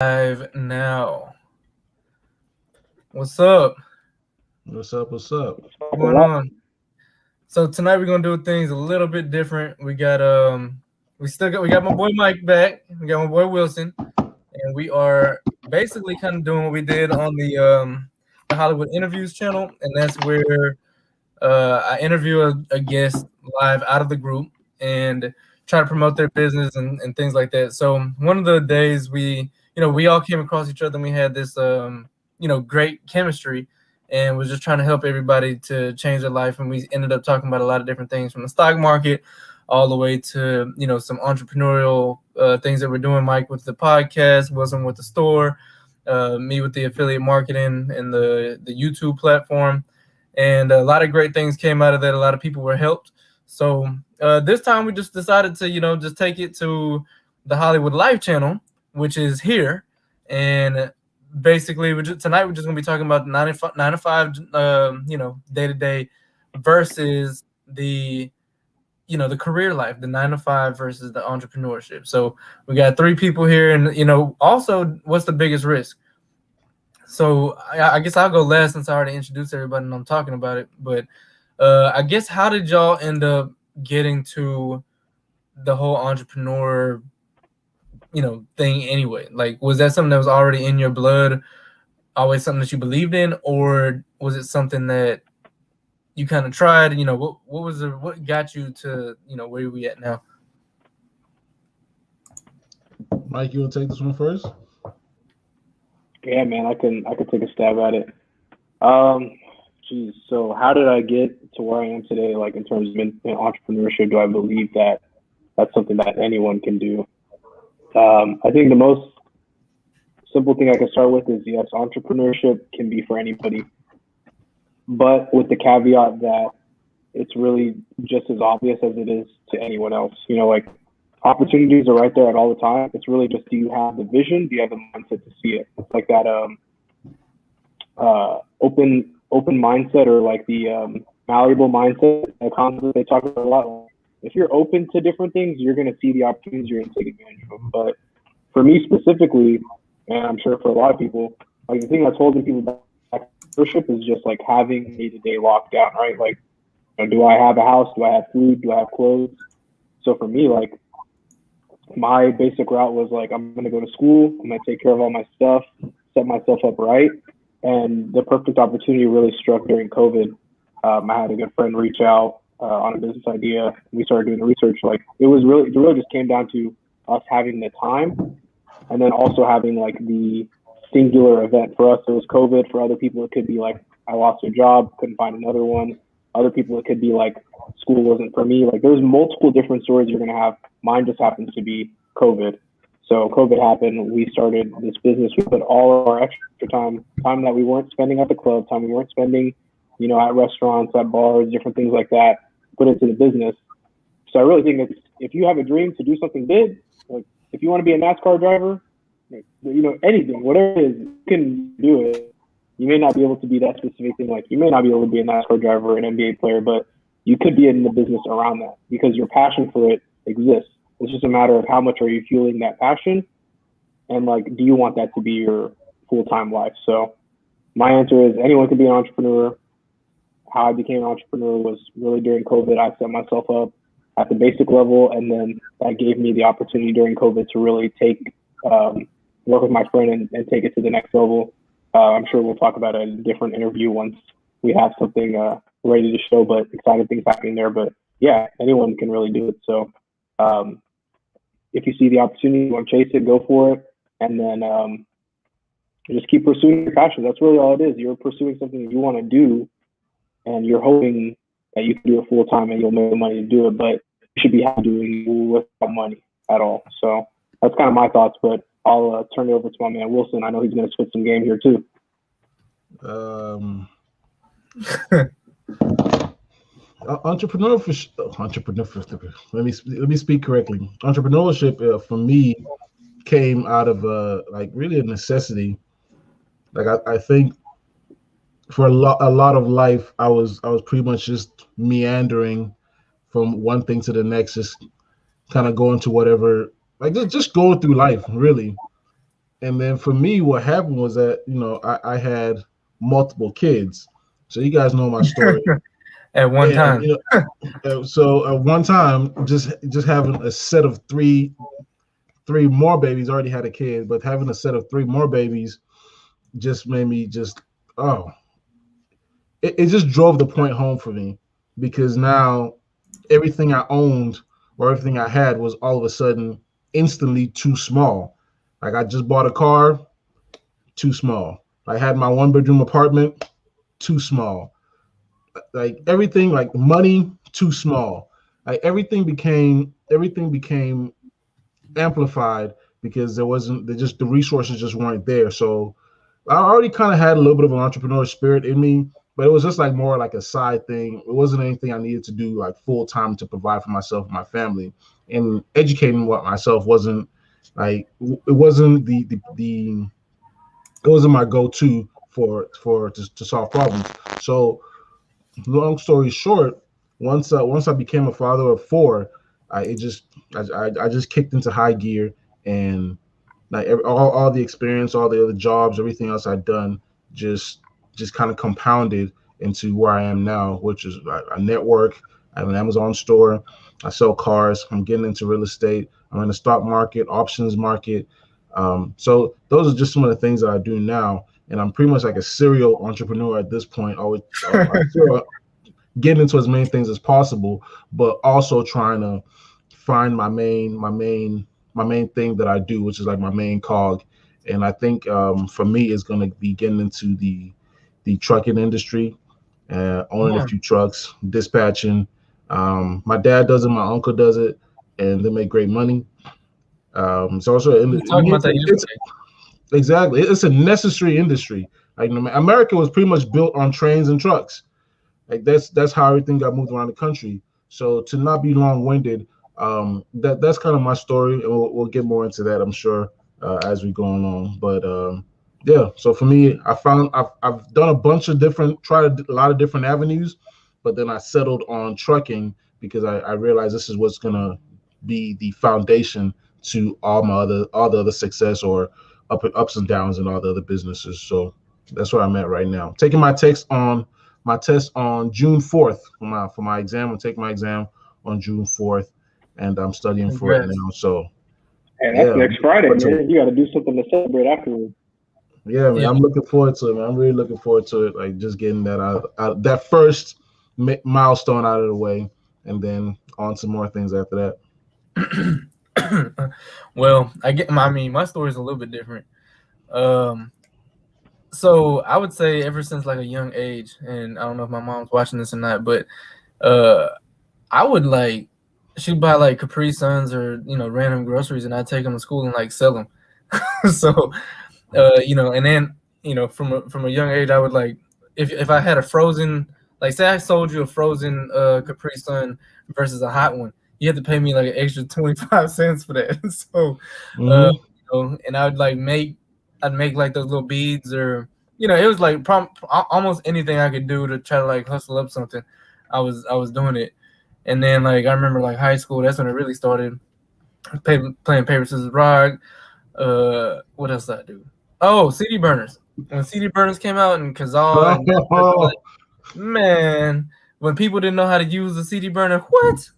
Live now. What's up? What's up? What's up? What's going on? So tonight we're gonna do things a little bit different. We got my boy Mike back. We got my boy Wilson, and we are basically kind of doing what we did on the Hollywood Interviews channel, and that's where I interview a guest live out of the group and try to promote their business and things like that. So one of the days we all came across each other and we had this great chemistry and was just trying to help everybody to change their life. And we ended up talking about a lot of different things from the stock market all the way to some entrepreneurial things that we're doing. Mike with the podcast, Wilson with the store, me with the affiliate marketing and the YouTube platform, and a lot of great things came out of that. A lot of people were helped. So this time we just decided to just take it to the Hollywood Live channel, which is here, and basically tonight we're just gonna be talking about 9 to 5, day to day versus the career life, the 9 to 5 versus the entrepreneurship. So we got 3 people here, and also what's the biggest risk. So I guess I'll go last since I already introduced everybody and I'm talking about it. But I guess how did y'all end up getting to the whole entrepreneur, thing anyway? Like, was that something that was already in your blood, always something that you believed in, or was it something that you kind of tried? What got you to where we at now? Mike, you want to take this one first? Yeah, man, I can take a stab at it. Um, so how did I get to where I am today? Like in terms of in entrepreneurship, do I believe that that's something that anyone can do? I think the most simple thing I can start with is yes, entrepreneurship can be for anybody, but with the caveat that it's really just as obvious as it is to anyone else. Like opportunities are right there at all the time. It's really just, do you have the vision? Do you have the mindset to see it? It's like that open mindset, or like the malleable mindset, a concept they talk about a lot. If you're open to different things, you're going to see the opportunities, you're going to take advantage of them. But for me specifically, and I'm sure for a lot of people, like the thing that's holding people back entrepreneurship is just like having day-to-day lockdown, right? Like, do I have a house? Do I have food? Do I have clothes? So for me, like, my basic route was like, I'm going to go to school, I'm going to take care of all my stuff, set myself up right. And the perfect opportunity really struck during COVID. I had a good friend reach out on a business idea. We started doing the research. Like it really just came down to us having the time, and then also having like the singular event. For us, it was COVID. For other people, it could be like, I lost a job, couldn't find another one. Other people, it could be like, school wasn't for me. Like there's multiple different stories you're going to have. Mine just happens to be COVID. So COVID happened. We started this business. We put all of our extra time that we weren't spending at the club, time we weren't spending, at restaurants, at bars, different things like that, put into the business. So I really think that if you have a dream to do something big, like if you want to be a NASCAR driver, anything, whatever it is, you can do it. You may not be able to be that specific thing. Like you may not be able to be a NASCAR driver or an NBA player, but you could be in the business around that because your passion for it exists. It's just a matter of how much are you fueling that passion, and like, do you want that to be your full-time life? So my answer is anyone can be an entrepreneur. How I became an entrepreneur was really during COVID. I set myself up at the basic level, and then that gave me the opportunity during COVID to really work with my friend and take it to the next level. I'm sure we'll talk about it in a different interview once we have something ready to show, but exciting things happening there. But yeah, anyone can really do it. So if you see the opportunity, you want to chase it, go for it, and then just keep pursuing your passion. That's really all it is. You're pursuing something that you want to do, and you're hoping that you can do it full time and you'll make the money to do it. But you should be happy doing it without money at all. So that's kind of my thoughts. But I'll turn it over to my man Wilson. I know he's going to spit some game here too. Entrepreneurship. Let me speak correctly. Entrepreneurship for me came out of like really a necessity. Like I think for a lot of life, I was pretty much just meandering from one thing to the next, just kind of going to whatever, like just going through life really. And then for me, what happened was that, I had multiple kids. So you guys know my story. At one And, time. so at one time, just having a set of three more babies, already had a kid, but having a set of three more babies just made me just, oh, it just drove the point home for me, because now everything I owned or everything I had was all of a sudden instantly too small. Like I just bought a car, too small. I had my 1 bedroom apartment, too small. Like everything, like money, too small. Like everything became amplified because the resources just weren't there. So I already kind of had a little bit of an entrepreneur spirit in me, but it was just like more like a side thing. It wasn't anything I needed to do like full time to provide for myself and my family. And educating myself wasn't like, it wasn't it wasn't my go-to to solve problems. So long story short, once I became a father of four, I just kicked into high gear, and like all the experience, all the other jobs, everything else I'd done, just kind of compounded into where I am now, which is a network. I have an Amazon store. I sell cars. I'm getting into real estate. I'm in the stock market, options market. So those are just some of the things that I do now, and I'm pretty much like a serial entrepreneur at this point. Always getting into as many things as possible, but also trying to find my main thing that I do, which is like my main cog. And I think for me, it's going to be getting into the trucking industry, owning a few trucks, dispatching. My dad does it, my uncle does it, and they make great money. It's also We were talking about that it's yesterday. exactly, it's a necessary industry. Like America was pretty much built on trains and trucks. Like that's how everything got moved around the country. So to not be long-winded, that's kind of my story, and we'll get more into that, I'm sure, as we go along. But yeah, so for me, I've done a bunch of tried a lot of different avenues, but then I settled on trucking because I realized this is what's gonna be the foundation to all the other success, or ups and downs, and all the other businesses. So that's where I'm at right now. Taking my test on June 4th for my exam. I'm taking my exam on June 4th, and I'm studying for it Congrats. now. So Hey, yeah, that's next Friday, man. You got to do something to celebrate afterwards. yeah, man. Yeah. I'm looking forward to it, man. I'm really looking forward to it. Like just getting that first milestone out of the way, and then on to more things after that. Well, I mean, my story is a little bit different. So I would say ever since like a young age, and I don't know if my mom's watching this or not, but I would like, she'd buy like Capri Suns or random groceries, and I'd take them to school and like sell them. So and then from a young age, I would like, if I had a frozen, like say I sold you a frozen Capri Sun versus a hot one, you had to pay me like an extra 25 cents for that. So and I'd make like those little beads, or it was like almost anything I could do to try to like hustle up something. I was doing it. And then like I remember like high school, that's when it really started. Playing paper scissors rock. What else did I do? Oh, CD burners. When CD burners came out, and Kazaa, and man, when people didn't know how to use a CD burner, what?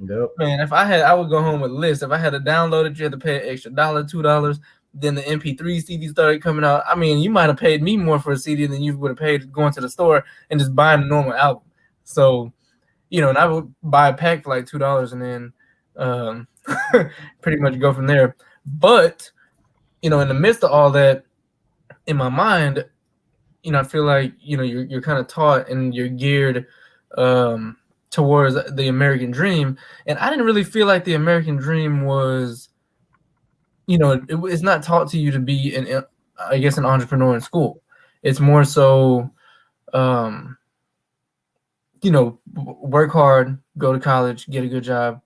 Yep. Man, I would go home with a list. If I had to download it, you had to pay an extra $1, $2. Then the MP3 CD started coming out. I mean, you might have paid me more for a CD than you would have paid going to the store and just buying a normal album. So, and I would buy a pack for like $2, and then pretty much go from there. But in the midst of all that, in my mind, I feel like you're kind of taught and you're geared towards the American dream, and I didn't really feel like the American dream was, it's not taught to you to be an entrepreneur in school. It's more so, work hard, go to college, get a good job,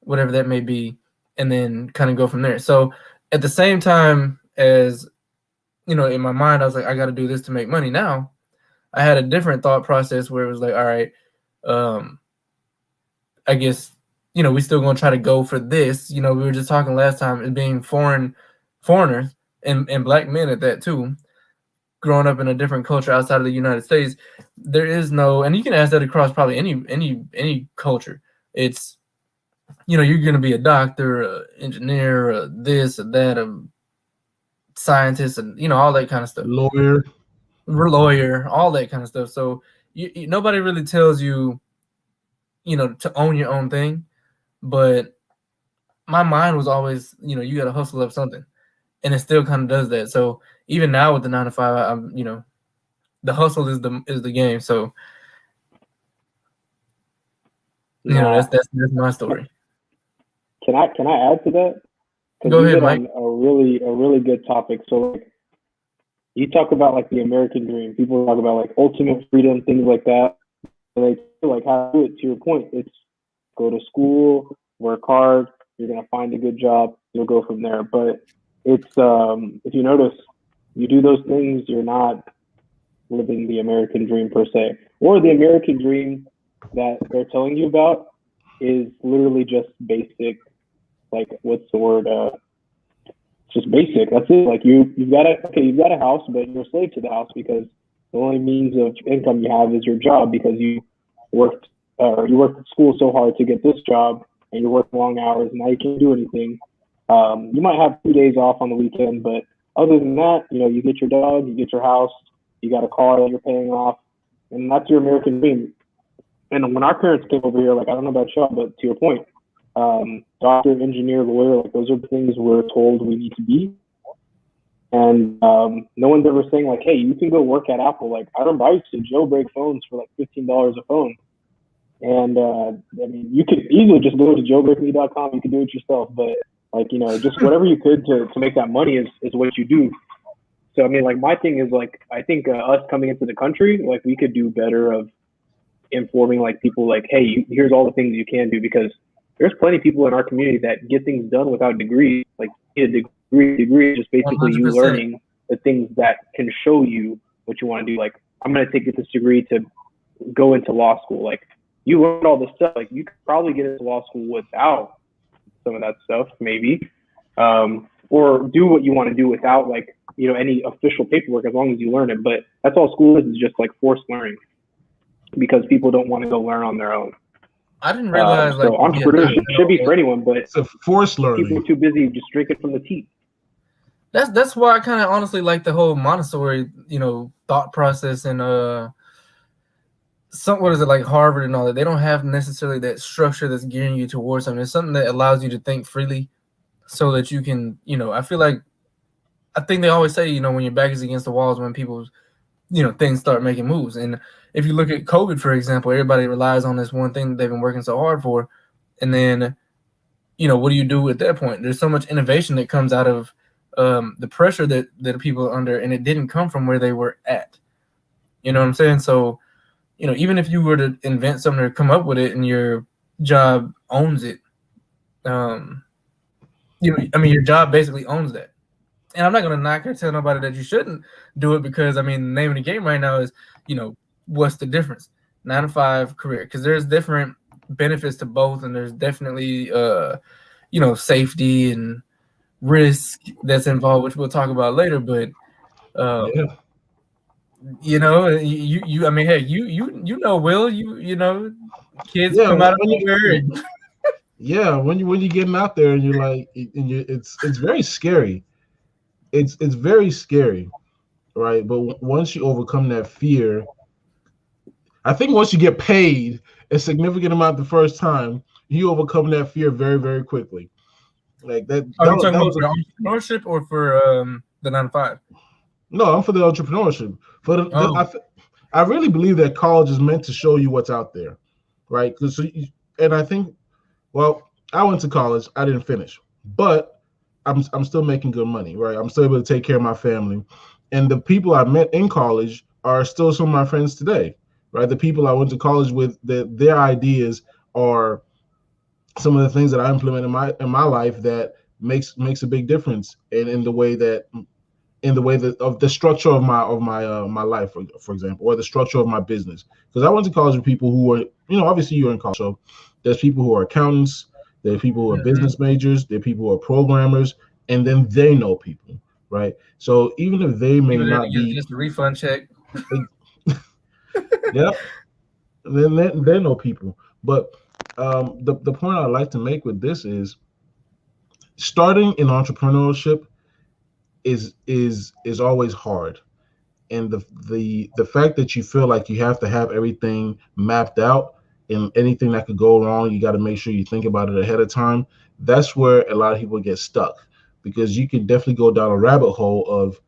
whatever that may be, and then kind of go from there. So at the same time as, in my mind, I was like, I got to do this to make money. Now I had a different thought process where it was like, all right, I guess, we still going to try to go for this. We were just talking last time, it being foreigners. and black men at that too, growing up in a different culture outside of the United States, there is no, and you can ask that across probably any culture. It's, you know, you're going to be a doctor, a engineer, a this, a that, a scientist, and, you know, all that kind of stuff. Lawyer, all that kind of stuff. So nobody really tells you, you know, to own your own thing. But my mind was always, you know, you got to hustle up something. And it still kind of does that. So even now with the 9 to 5, I'm, you know, the hustle is the game. So, you know, that's my story. Can I add to that? Go ahead, Mike. A really good topic. So like, you talk about like the American dream. People talk about like ultimate freedom, things like that. And they feel like how to do it. To your point, it's go to school, work hard. You're gonna find a good job. You'll go from there. But it's if you notice, you do those things, you're not living the American dream per se, or the American dream that they're telling you about is literally just basic. Like, what's the word? It's just basic. That's it. Like you've got a house, but you're a slave to the house because the only means of income you have is your job because you worked at school so hard to get this job and you work long hours and now you can't do anything. You might have 2 days off on the weekend, but other than that, you know, you get your dog, you get your house, you got a car that you're paying off, and that's your American dream. And when our parents came over here, like, I don't know about y'all, but to your point, doctor, engineer, lawyer, like those are the things we're told we need to be. And no one's ever saying like, hey, you can go work at Apple. Like, I used to jailbreak phones for like $15 a phone. And I mean, you could easily just go to jailbreakme.com. You can do it yourself, but like, you know, just whatever you could to make that money is what you do. So, I mean, like, my thing is like, I think us coming into the country, like, we could do better of informing like people like, hey, here's all the things you can do, because there's plenty of people in our community that get things done without degrees. Like, a degree is just basically 100%. You learning the things that can show you what you want to do. Like, I'm going to take this degree to go into law school. Like, you learn all this stuff. Like, you could probably get into law school without some of that stuff, maybe, or do what you want to do without, like, you know, any official paperwork, as long as you learn it. But that's all school is just like forced learning, because people don't want to go learn on their own. I didn't realize so entrepreneurship should be for anyone, but it's a forced learning. People are too busy just drinking from the teat. That's why I kind of honestly like the whole Montessori, you know, thought process, and what is it, like Harvard and all that. They don't have necessarily that structure that's gearing you towards something. It's something that allows you to think freely, so that you can, you know, I think they always say, you know, when your back is against the walls, when people, you know, things start making moves. And if you look at COVID, for example, everybody relies on this one thing that they've been working so hard for. And then, you know, what do you do at that point? There's so much innovation that comes out of the pressure that people are under, and it didn't come from where they were at. You know what I'm saying? So, you know, even if you were to invent something or come up with it and your job owns it, you know, I mean, your job basically owns that. And I'm not going to knock or tell nobody that you shouldn't do it, because, I mean, the name of the game right now is, you know, what's the difference? 9 to 5 career, because there's different benefits to both, and there's definitely, you know, safety and risk that's involved, which we'll talk about later. But, you know, you I mean, hey, you know, Will, you know, kids come out of nowhere. Yeah, when you're getting out there and you're like, it's very scary. It's very scary, right? But once you overcome that fear, I think once you get paid a significant amount the first time, you overcome that fear very, very quickly. Like that. Are you talking about for entrepreneurship or for the 9 to 5? No, I'm for the entrepreneurship. I really believe that college is meant to show you what's out there, right? And I think, well, I went to college, I didn't finish, but I'm still making good money, right? I'm still able to take care of my family. And the people I met in college are still some of my friends today, right? The people I went to college with, their ideas are some of the things that I implement in my life that makes a big difference in the way that of the structure of my life, for example, or the structure of my business. Because I went to college with people who were, you know, obviously you're in college, so there's people who are accountants, there are people who are business majors, there are people who are programmers, and then they know people, right? So even if they may Even not to get be, just a refund check. yeah, then they know people. But the point I like to make with this is starting in entrepreneurship is always hard, and the fact that you feel like you have to have everything mapped out and anything that could go wrong, you got to make sure you think about it ahead of time. That's where a lot of people get stuck, because you can definitely go down a rabbit hole of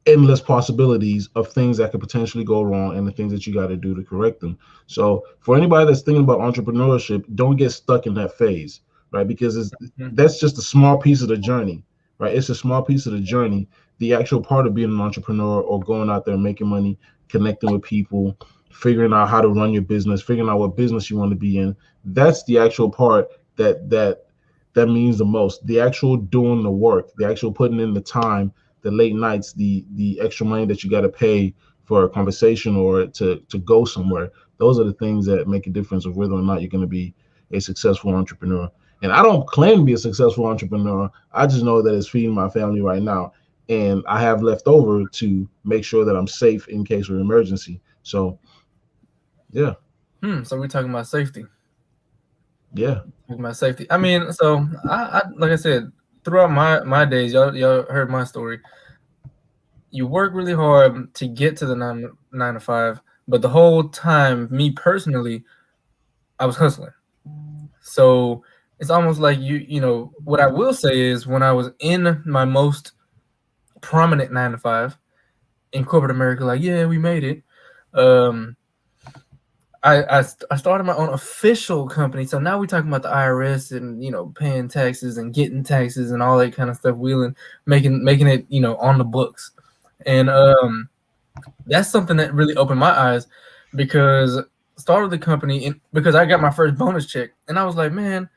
endless possibilities of things that could potentially go wrong and the things that you got to do to correct them. So for anybody that's thinking about entrepreneurship, don't get stuck in that phase, right? Because that's just a small piece of the journey, right? It's a small piece of the journey. The actual part of being an entrepreneur or going out there and making money, connecting with people, figuring out how to run your business, figuring out what business you want to be in, that's the actual part that means the most. The actual doing the work, the actual putting in the time, the late nights, the extra money that you got to pay for a conversation or to go somewhere. Those are the things that make a difference of whether or not you're going to be a successful entrepreneur. And I don't claim to be a successful entrepreneur. I just know that it's feeding my family right now, and I have left over to make sure that I'm safe in case of emergency. So, yeah. So we're talking about safety. Yeah. Talking about safety. I mean, so I like I said, throughout my days, y'all heard my story. You work really hard to get to the 9 to 5, but the whole time, me personally, I was hustling. So it's almost like you know, what I will say is when I was in my most prominent 9 to 5 in corporate America, like, yeah, we made it. I started my own official company. So now we're talking about the IRS and, you know, paying taxes and getting taxes and all that kind of stuff, making it, you know, on the books. And that's something that really opened my eyes, because started the company because I got my first bonus check, and I was like, man,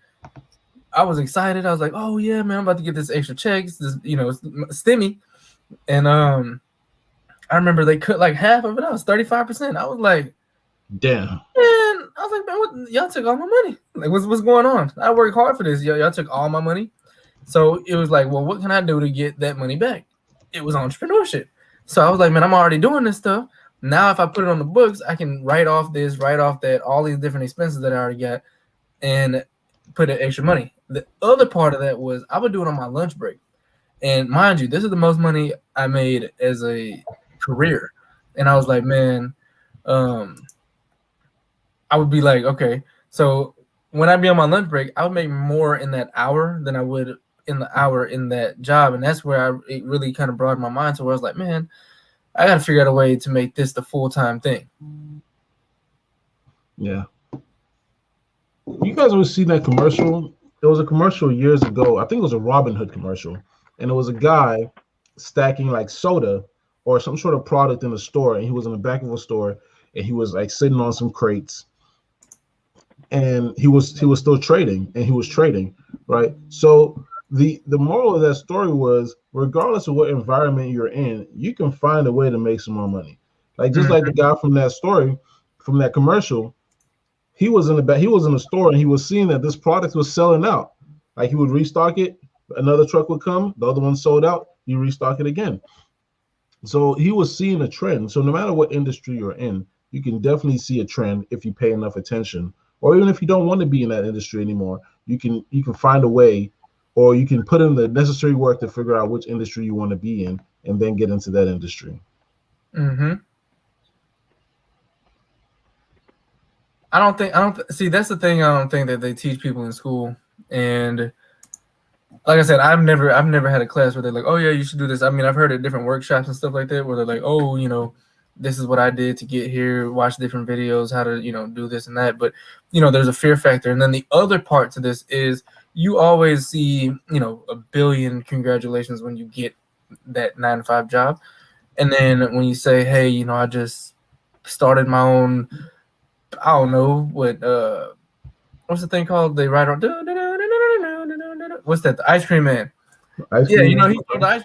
I was excited. I was like, oh yeah, man, I'm about to get this extra check, this, you know, stimmy. And I remember they cut like half of it. I was 35%. I was like, damn. Man, I was like, man, what, y'all took all my money. Like, what's going on? I worked hard for this. Y'all took all my money. So it was like, well, what can I do to get that money back? It was entrepreneurship. So I was like, man, I'm already doing this stuff. Now, if I put it on the books, I can write off this, write off that, all these different expenses that I already got, and put in extra money. The other part of that was I would do it on my lunch break. And mind you, this is the most money I made as a career. And I was like, man, I would be like, okay, so when I'd be on my lunch break, I would make more in that hour than I would in the hour in that job. And that's where it really kind of broadened my mind to where I was like, man, I got to figure out a way to make this the full-time thing. Yeah. You guys ever seen that commercial? There was a commercial years ago. I think it was a Robin Hood commercial. And it was a guy stacking like soda or some sort of product in the store. And he was in the back of a store and he was like sitting on some crates. And he was still trading, and he was trading, right? So the moral of that story was, regardless of what environment you're in, you can find a way to make some more money. Like just like the guy from that story, from that commercial, he was in the store and he was seeing that this product was selling out. Like he would restock it, another truck would come, the other one sold out, you restock it again. So he was seeing a trend. So no matter what industry you're in, you can definitely see a trend if you pay enough attention. Or even if you don't want to be in that industry anymore, you can find a way, or you can put in the necessary work to figure out which industry you want to be in, and then get into that industry. See, that's the thing. I don't think that they teach people in school. And like I said, I've never had a class where they're like, oh yeah, you should do this. I mean, I've heard at different workshops and stuff like that where they're like, oh, you know, this is what I did to get here, watch different videos, how to, you know, do this and that. But, you know, there's a fear factor. And then the other part to this is you always see, you know, a billion congratulations when you get that 9 to 5 job. And then when you say, hey, you know, I just started my own, I don't know what, what's the thing called? They write on, what's that? The Ice Cream Man. Yeah, you know, he's the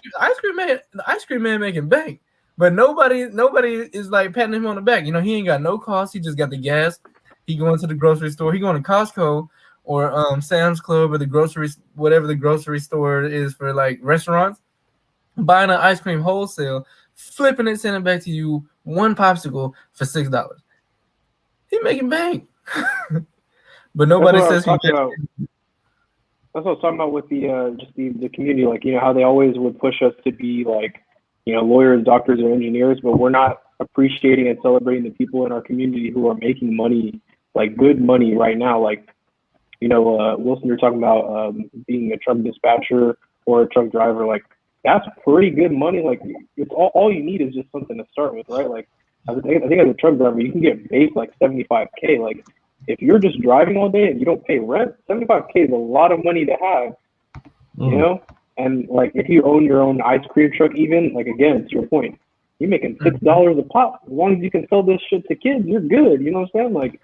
ice cream man making bank. But nobody is like patting him on the back. You know, he ain't got no cost. He just got the gas. He going to the grocery store. He going to Costco or Sam's Club or the grocery, whatever the grocery store is for like restaurants. buying an ice cream wholesale, flipping it, sending it back to you, one popsicle for $6. He making bank. But nobody says That's what I was talking about with the just the community, like, you know, how they always would push us to be like, you know, lawyers, doctors, or engineers, but we're not appreciating and celebrating the people in our community who are making money, like good money right now. Like, you know, Wilson, you're talking about being a truck dispatcher or a truck driver. Like, that's pretty good money. Like, it's all you need is just something to start with, right? Like, I think as a truck driver, you can get base like 75K. Like, if you're just driving all day and you don't pay rent, 75K is a lot of money to have, you know? And like, if you own your own ice cream truck, even, like, again, to your point, you're making $6 a pop. As long as you can sell this shit to kids, you're good. You know what I'm saying? Like,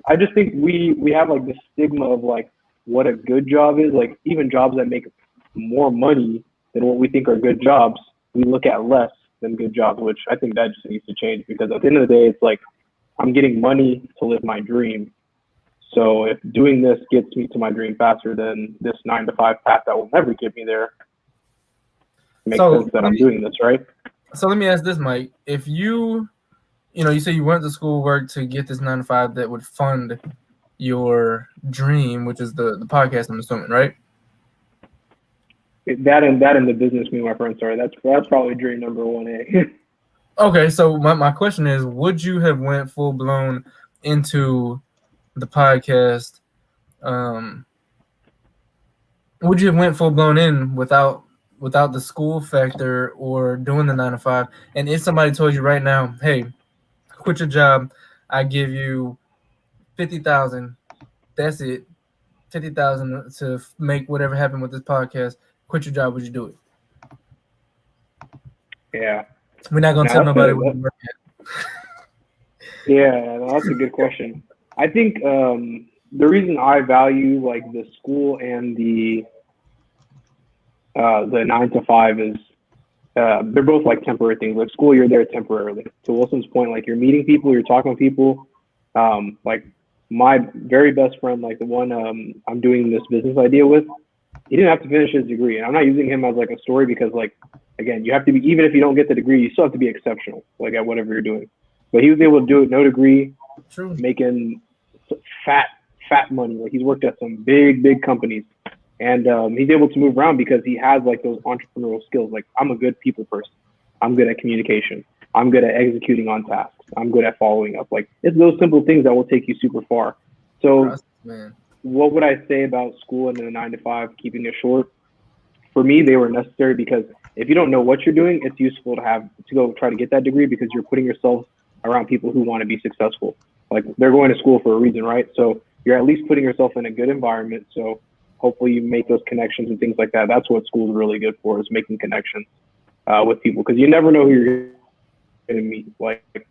I just think we have like this stigma of like what a good job is. Like, even jobs that make more money than what we think are good jobs, we look at less than good jobs, which I think that just needs to change, because at the end of the day, it's like, I'm getting money to live my dream. So if doing this gets me to my dream faster than this 9-to-5 path that will never get me there, it makes sense that I'm doing this, right? So let me ask this, Mike. If you say you went to school, work to get this 9-to-5 that would fund your dream, which is the podcast, I'm assuming, right? That and the business, me and my friend, sorry. That's probably dream number 1A. Okay, so my question is, would you have went full blown into the podcast? Would you have went full blown in without the school factor or doing the 9-to-5? And if somebody told you right now, hey, quit your job, I give you $50,000, that's it, $50,000 to make whatever happened with this podcast, quit your job, would you do it? Yeah. We're not gonna tell nobody what you work at. Yeah, that's a good question. I think the reason I value like the school and the 9-to-5 is they're both like temporary things. Like school, you're there temporarily. To Wilson's point, like you're meeting people, you're talking to people. Like my very best friend, like the one I'm doing this business idea with, he didn't have to finish his degree. And I'm not using him as like a story because, like, again, you have to be, even if you don't get the degree, you still have to be exceptional, like at whatever you're doing. But he was able to do it, no degree, True. Making fat money. Like he's worked at some big companies, and he's able to move around because he has like those entrepreneurial skills. Like, I'm a good people person. I'm good at communication. I'm good at executing on tasks. I'm good at following up. Like, it's those simple things that will take you super far. So what would I say about school and the 9-to-5, keeping it short? For me, they were necessary because if you don't know what you're doing, it's useful to go try to get that degree, because you're putting yourself around people who want to be successful. Like, they're going to school for a reason, right? So you're at least putting yourself in a good environment. So hopefully you make those connections and things like that. That's what school is really good for, is making connections with people, because you never know who you're going to meet. Like,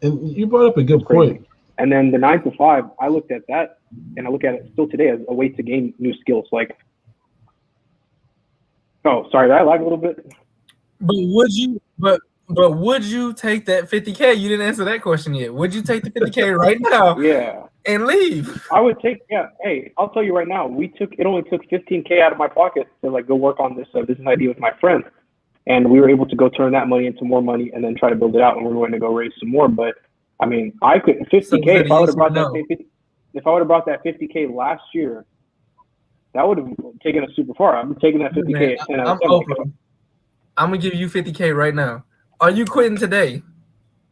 and you brought up a good point. And then the 9-to-5, I looked at that, and I look at it still today as a way to gain new skills. Like, oh, sorry, did I lag a little bit? But would you? But would you take that 50K? You didn't answer that question yet. Would you take the 50K right now? Yeah. And leave? I would take. Yeah. Hey, I'll tell you right now. It only took 15K out of my pocket to like go work on this business idea with my friends, and we were able to go turn that money into more money and then try to build it out. And we're going to go raise some more. But I mean, I could 50K if I would have brought that 50K last year, that would have taken us super far. I'm taking that 50K. I'm open. I'm gonna give you 50K right now. Are you quitting today?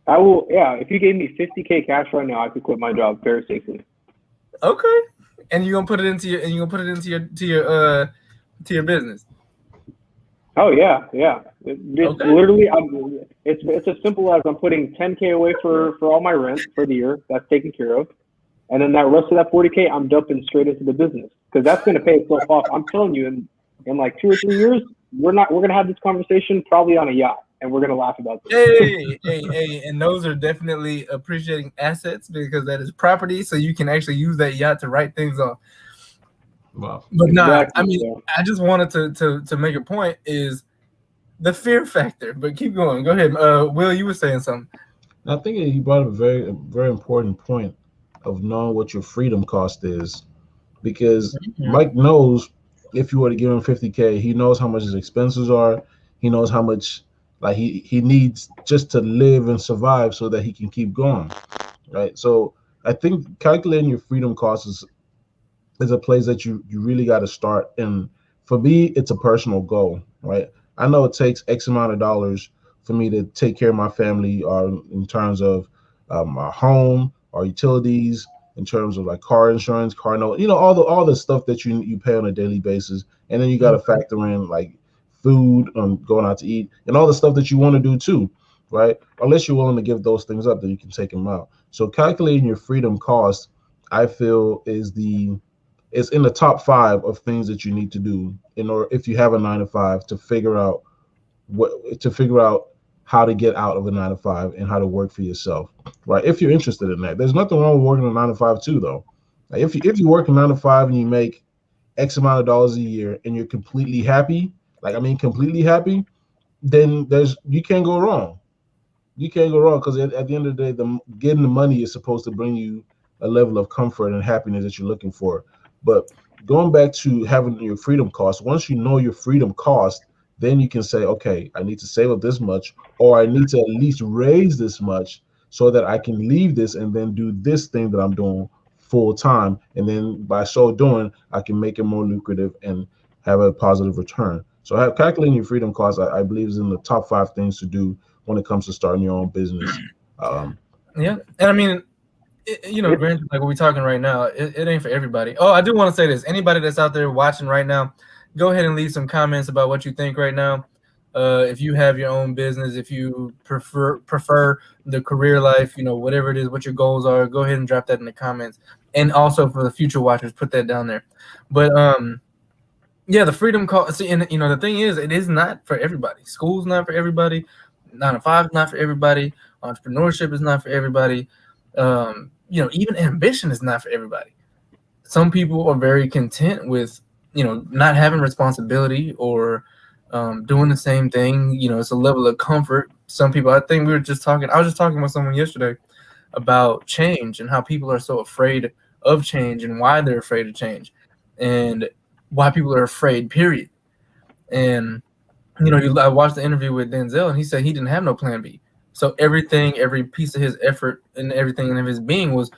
I will. Yeah, if you gave me 50K cash right now, I could quit my job very safely. Okay, and you're gonna put it into your business. Oh yeah. It's literally, it's as simple as I'm putting 10K away for all my rent for the year. That's taken care of, and then that rest of that 40K, I'm dumping straight into the business, because that's gonna pay itself off. I'm telling you, in like 2 or 3 years, we're gonna have this conversation probably on a yacht, and we're gonna laugh about this. Hey, and those are definitely appreciating assets, because that is property, so you can actually use that yacht to write things off. Wow. But I mean, I just wanted to make a point, is the fear factor. But keep going. Go ahead. Will, you were saying something. I think you brought up a very important point of knowing what your freedom cost is, because Mike knows if you were to give him 50K, he knows how much his expenses are. He knows how much like he needs just to live and survive so that he can keep going. Right. So I think calculating your freedom costs is a place that you really got to start. And for me, it's a personal goal, right? I know it takes X amount of dollars for me to take care of my family, or in terms of my home, or utilities, in terms of like car insurance, car note, all the stuff that you pay on a daily basis, and then you got to factor in like food, going out to eat, and all the stuff that you want to do too, right? Unless you're willing to give those things up, then you can take them out. So calculating your freedom cost, I feel, is in the top 5 of things that you need to do in order, if you have a 9 to 5, to figure out how to get out of a 9 to 5 and how to work for yourself, right? If you're interested in that, there's nothing wrong with working a 9 to 5 too, though. Like if you work a 9 to 5 and you make X amount of dollars a year and you're completely happy, completely happy, then you can't go wrong. You can't go wrong, because at the end of the day, getting the money is supposed to bring you a level of comfort and happiness that you're looking for. But going back to having your freedom cost, once you know your freedom cost, then you can say, okay, I need to save up this much, or I need to at least raise this much so that I can leave this and then do this thing that I'm doing full time. And then by so doing, I can make it more lucrative and have a positive return. So calculating your freedom cost, I believe, is in the top 5 things to do when it comes to starting your own business. Yeah, and I mean, granted, like we're talking right now, it ain't for everybody. Oh, I do want to say this: anybody that's out there watching right now, go ahead and leave some comments about what you think right now. If you have your own business, if you prefer the career life, whatever it is, what your goals are, go ahead and drop that in the comments. And also for the future watchers, put that down there. But yeah, the freedom call. See, and the thing is, it is not for everybody. School's not for everybody. 9 to 5 is not for everybody. Entrepreneurship is not for everybody. Even ambition is not for everybody. Some people are very content with, not having responsibility or doing the same thing. It's a level of comfort. Some people, I think I was just talking with someone yesterday about change and how people are so afraid of change and why they're afraid of change and why people are afraid, period. And, I watched the interview with Denzel, and he said he didn't have no plan B. So every piece of his effort and everything in his being was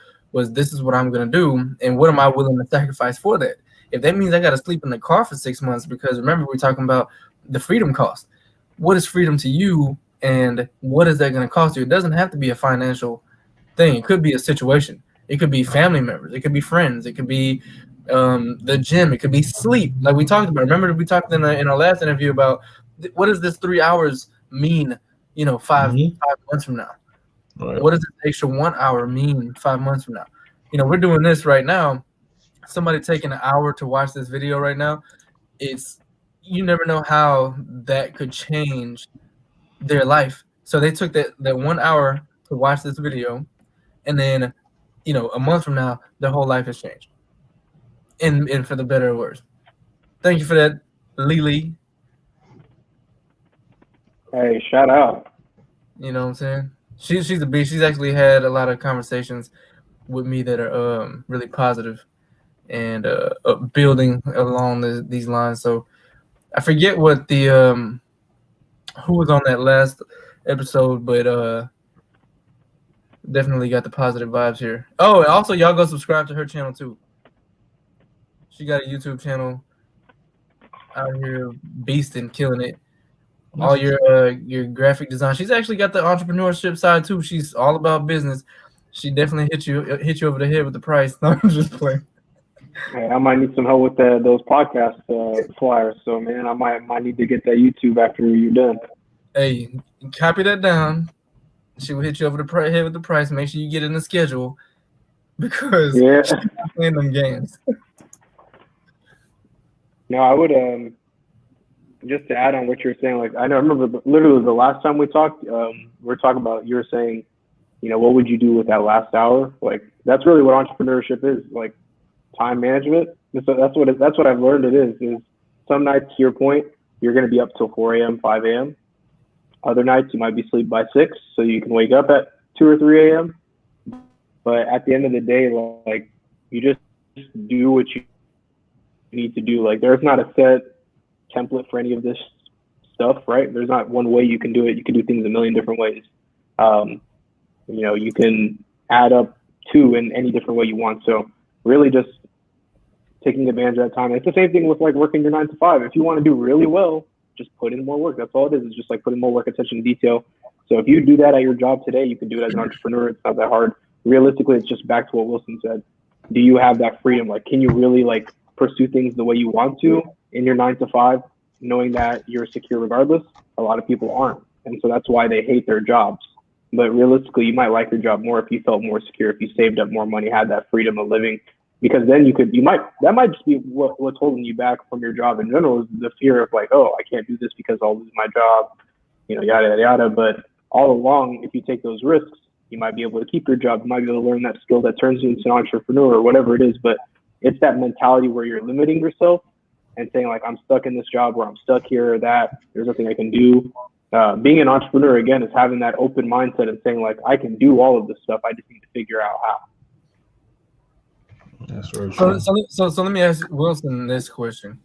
this is what I'm going to do, and what am I willing to sacrifice for that? If that means I got to sleep in the car for 6 months, because remember, we're talking about the freedom cost. What is freedom to you, and what is that going to cost you? It doesn't have to be a financial thing. It could be a situation. It could be family members. It could be friends. It could be the gym. It could be sleep, like we talked about. Remember, we talked in our last interview about what does this 3 hours mean? 5 months from now. Right. What does this extra 1 hour mean 5 months from now? We're doing this right now. Somebody taking an hour to watch this video right now, you never know how that could change their life. So they took that 1 hour to watch this video, and then, a month from now, their whole life has changed. And for the better or worse. Thank you for that, Lily. Hey, shout out. You know what I'm saying? She's a beast. She's actually had a lot of conversations with me that are really positive and building along these lines. So I forget what the who was on that last episode, but definitely got the positive vibes here. Oh, and also y'all go subscribe to her channel too. She got a YouTube channel out here beasting, killing it. All your graphic design. She's actually got the entrepreneurship side too. She's all about business. She definitely hit you over the head with the price. No, I'm just playing. Hey, I might need some help with those podcast flyers. So man, I might need to get that YouTube after you're done. Hey, copy that down. She will hit you over the head with the price. Make sure you get in the schedule, because she's not playing them games. No, I would just to add on what you're saying, like I remember literally the last time we talked, we were talking about, you were saying, what would you do with that last hour? Like that's really what entrepreneurship is, like time management. So that's what I've learned it is some nights, to your point, you're going to be up till 4 a.m., 5 a.m. Other nights you might be asleep by 6, so you can wake up at 2 or 3 a.m. But at the end of the day, like you just do what you you need to do. Like, there's not a set template for any of this stuff, right? There's not one way you can do it. You can do things a million different ways. You know, you can add up to in any different way you want. So really just taking advantage of that time. It's the same thing with like working your 9 to 5. If you want to do really well, just put in more work. That's all it is. It's just like putting more work, attention to detail. So if you do that at your job today, you can do it as an entrepreneur. It's not that hard. Realistically, it's just back to what Wilson said. Do you have that freedom? Like, can you really like pursue things the way you want to in your 9 to 5, knowing that you're secure regardless? A lot of people aren't. And so that's why they hate their jobs. But realistically, you might like your job more if you felt more secure, if you saved up more money, had that freedom of living, because then that might just be what's holding you back from your job in general, is the fear of like, oh, I can't do this because I'll lose my job, you know, yada, yada, yada. But all along, if you take those risks, you might be able to keep your job. You might be able to learn that skill that turns you into an entrepreneur or whatever it is. But it's that mentality where you're limiting yourself and saying like, I'm stuck in this job, or I'm stuck here or that, there's nothing I can do. Being an entrepreneur, again, is having that open mindset and saying like, I can do all of this stuff. I just need to figure out how. That's very true. So let me ask Wilson this question.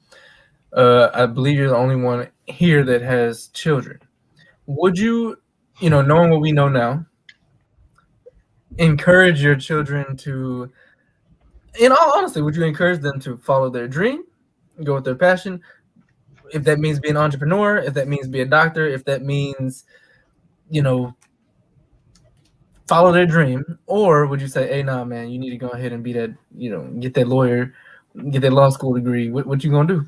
I believe you're the only one here that has children. Would you, knowing what we know now, encourage your children to, in all honesty, would you encourage them to follow their dream, go with their passion? If that means be an entrepreneur, if that means be a doctor, if that means, follow their dream, or would you say, hey, nah, man, you need to go ahead and be that, get that lawyer, get that law school degree? What you gonna do?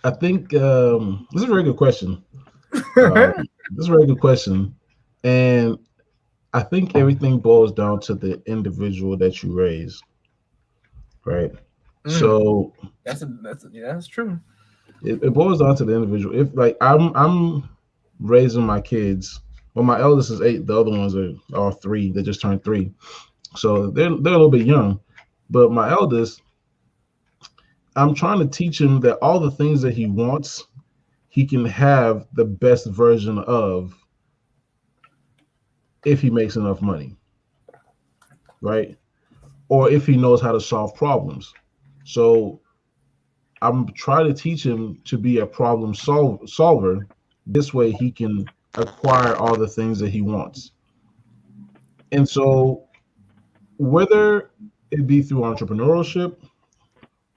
I think this is a very good question. This is a very good question, and I think everything boils down to the individual that you raise, right? So that's true. It boils down to the individual. If like I'm raising my kids, well, my eldest is 8, the other ones are all 3. They just turned 3, so they're a little bit young. But my eldest, I'm trying to teach him that all the things that he wants, he can have the best version of if he makes enough money, right? Or if he knows how to solve problems. So I'm trying to teach him to be a problem solver. This way he can acquire all the things that he wants. And so whether it be through entrepreneurship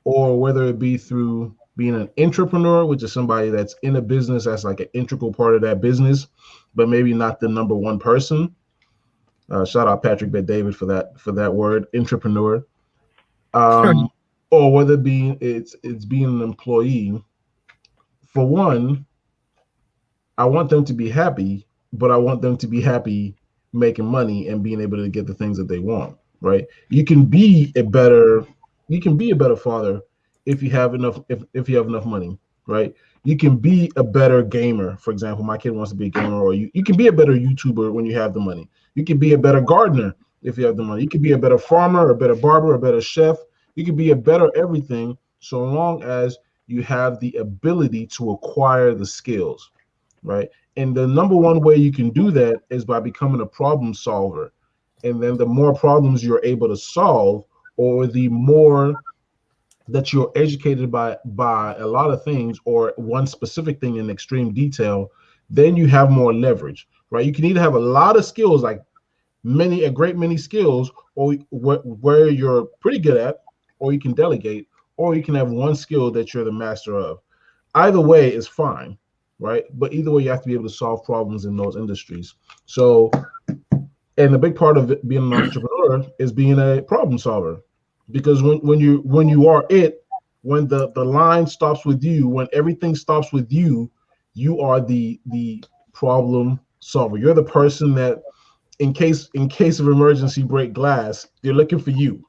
or whether it be through being an entrepreneur, which is somebody that's in a business that's like an integral part of that business, but maybe not the number one person. Shout out Patrick Bet-David for that word, entrepreneur. Or whether it's being an employee. For one, I want them to be happy, but I want them to be happy making money and being able to get the things that they want, right? You can be a better father if you have enough money, right? You can be a better gamer. For example, my kid wants to be a gamer, or you can be a better YouTuber when you have the money. You can be a better gardener if you have the money. You can be a better farmer, a better barber, a better chef. You can be a better everything so long as you have the ability to acquire the skills, right? And the number one way you can do that is by becoming a problem solver. And then the more problems you're able to solve, or the more that you're educated by a lot of things or one specific thing in extreme detail, then you have more leverage, right? You can either have a lot of skills, like a great many skills, or where you're pretty good at, or you can delegate, or you can have one skill that you're the master of. Either way is fine, right? But either way, you have to be able to solve problems in those industries. So, and a big part of it, being an entrepreneur, is being a problem solver. Because when you are when the line stops with you, when everything stops with you, you are the problem solver. You're the person that, in case of emergency, break glass, they're looking for you.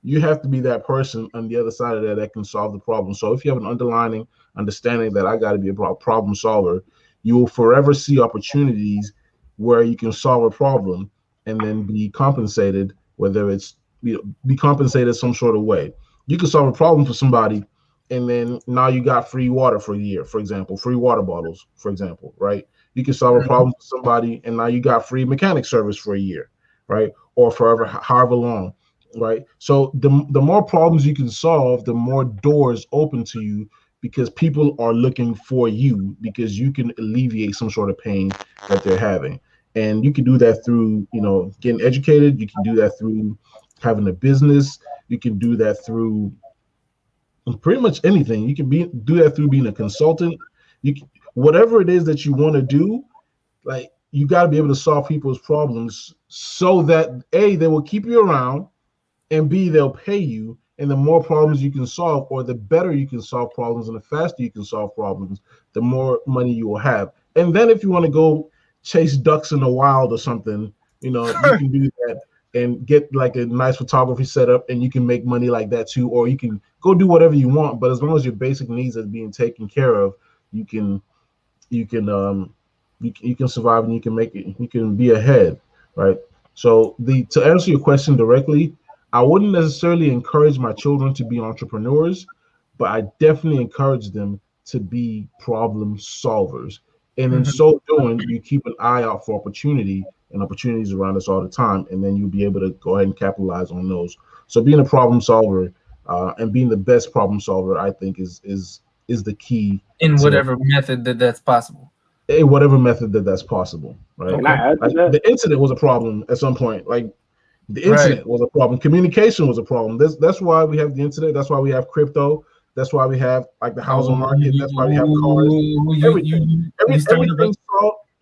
You have to be that person on the other side of that can solve the problem. So if you have an underlying understanding that I got to be a problem solver, you will forever see opportunities where you can solve a problem and then be compensated, whether it's be compensated some sort of way. You can solve a problem for somebody, and then now you got free water for a year, for example, free water bottles, for example, right? You can solve a problem for somebody, and now you got free mechanic service for a year, right? Or forever, however long. right? So the more problems you can solve, the more doors open to you because people are looking for you because you can alleviate some sort of pain that they're having. And you can do that through, getting educated. You can do that through having a business. You can do that through pretty much anything. You can do that through being a consultant. Whatever it is that you want to do, like you got to be able to solve people's problems so that A, they will keep you around, and B, they'll pay you. And the more problems you can solve, or the better you can solve problems, and the faster you can solve problems, the more money you will have. And then if you want to go chase ducks in the wild or something, you can do that and get like a nice photography setup, and you can make money like that too. Or you can go do whatever you want, but as long as your basic needs are being taken care of, you can survive, and you can make it. You can be ahead, right? So to answer your question directly, I wouldn't necessarily encourage my children to be entrepreneurs, but I definitely encourage them to be problem solvers. And in so doing, you keep an eye out for opportunity, and opportunities around us all the time, and then you'll be able to go ahead and capitalize on those. So being a problem solver and being the best problem solver, I think, is the key in whatever method that's possible. In whatever method that's possible, right? Can I add to that? The incident was a problem at some point. Like the incident was a problem. Communication was a problem. That's why we have the incident. That's why we have crypto. That's why we have like the housing market. That's why we have cars. Everything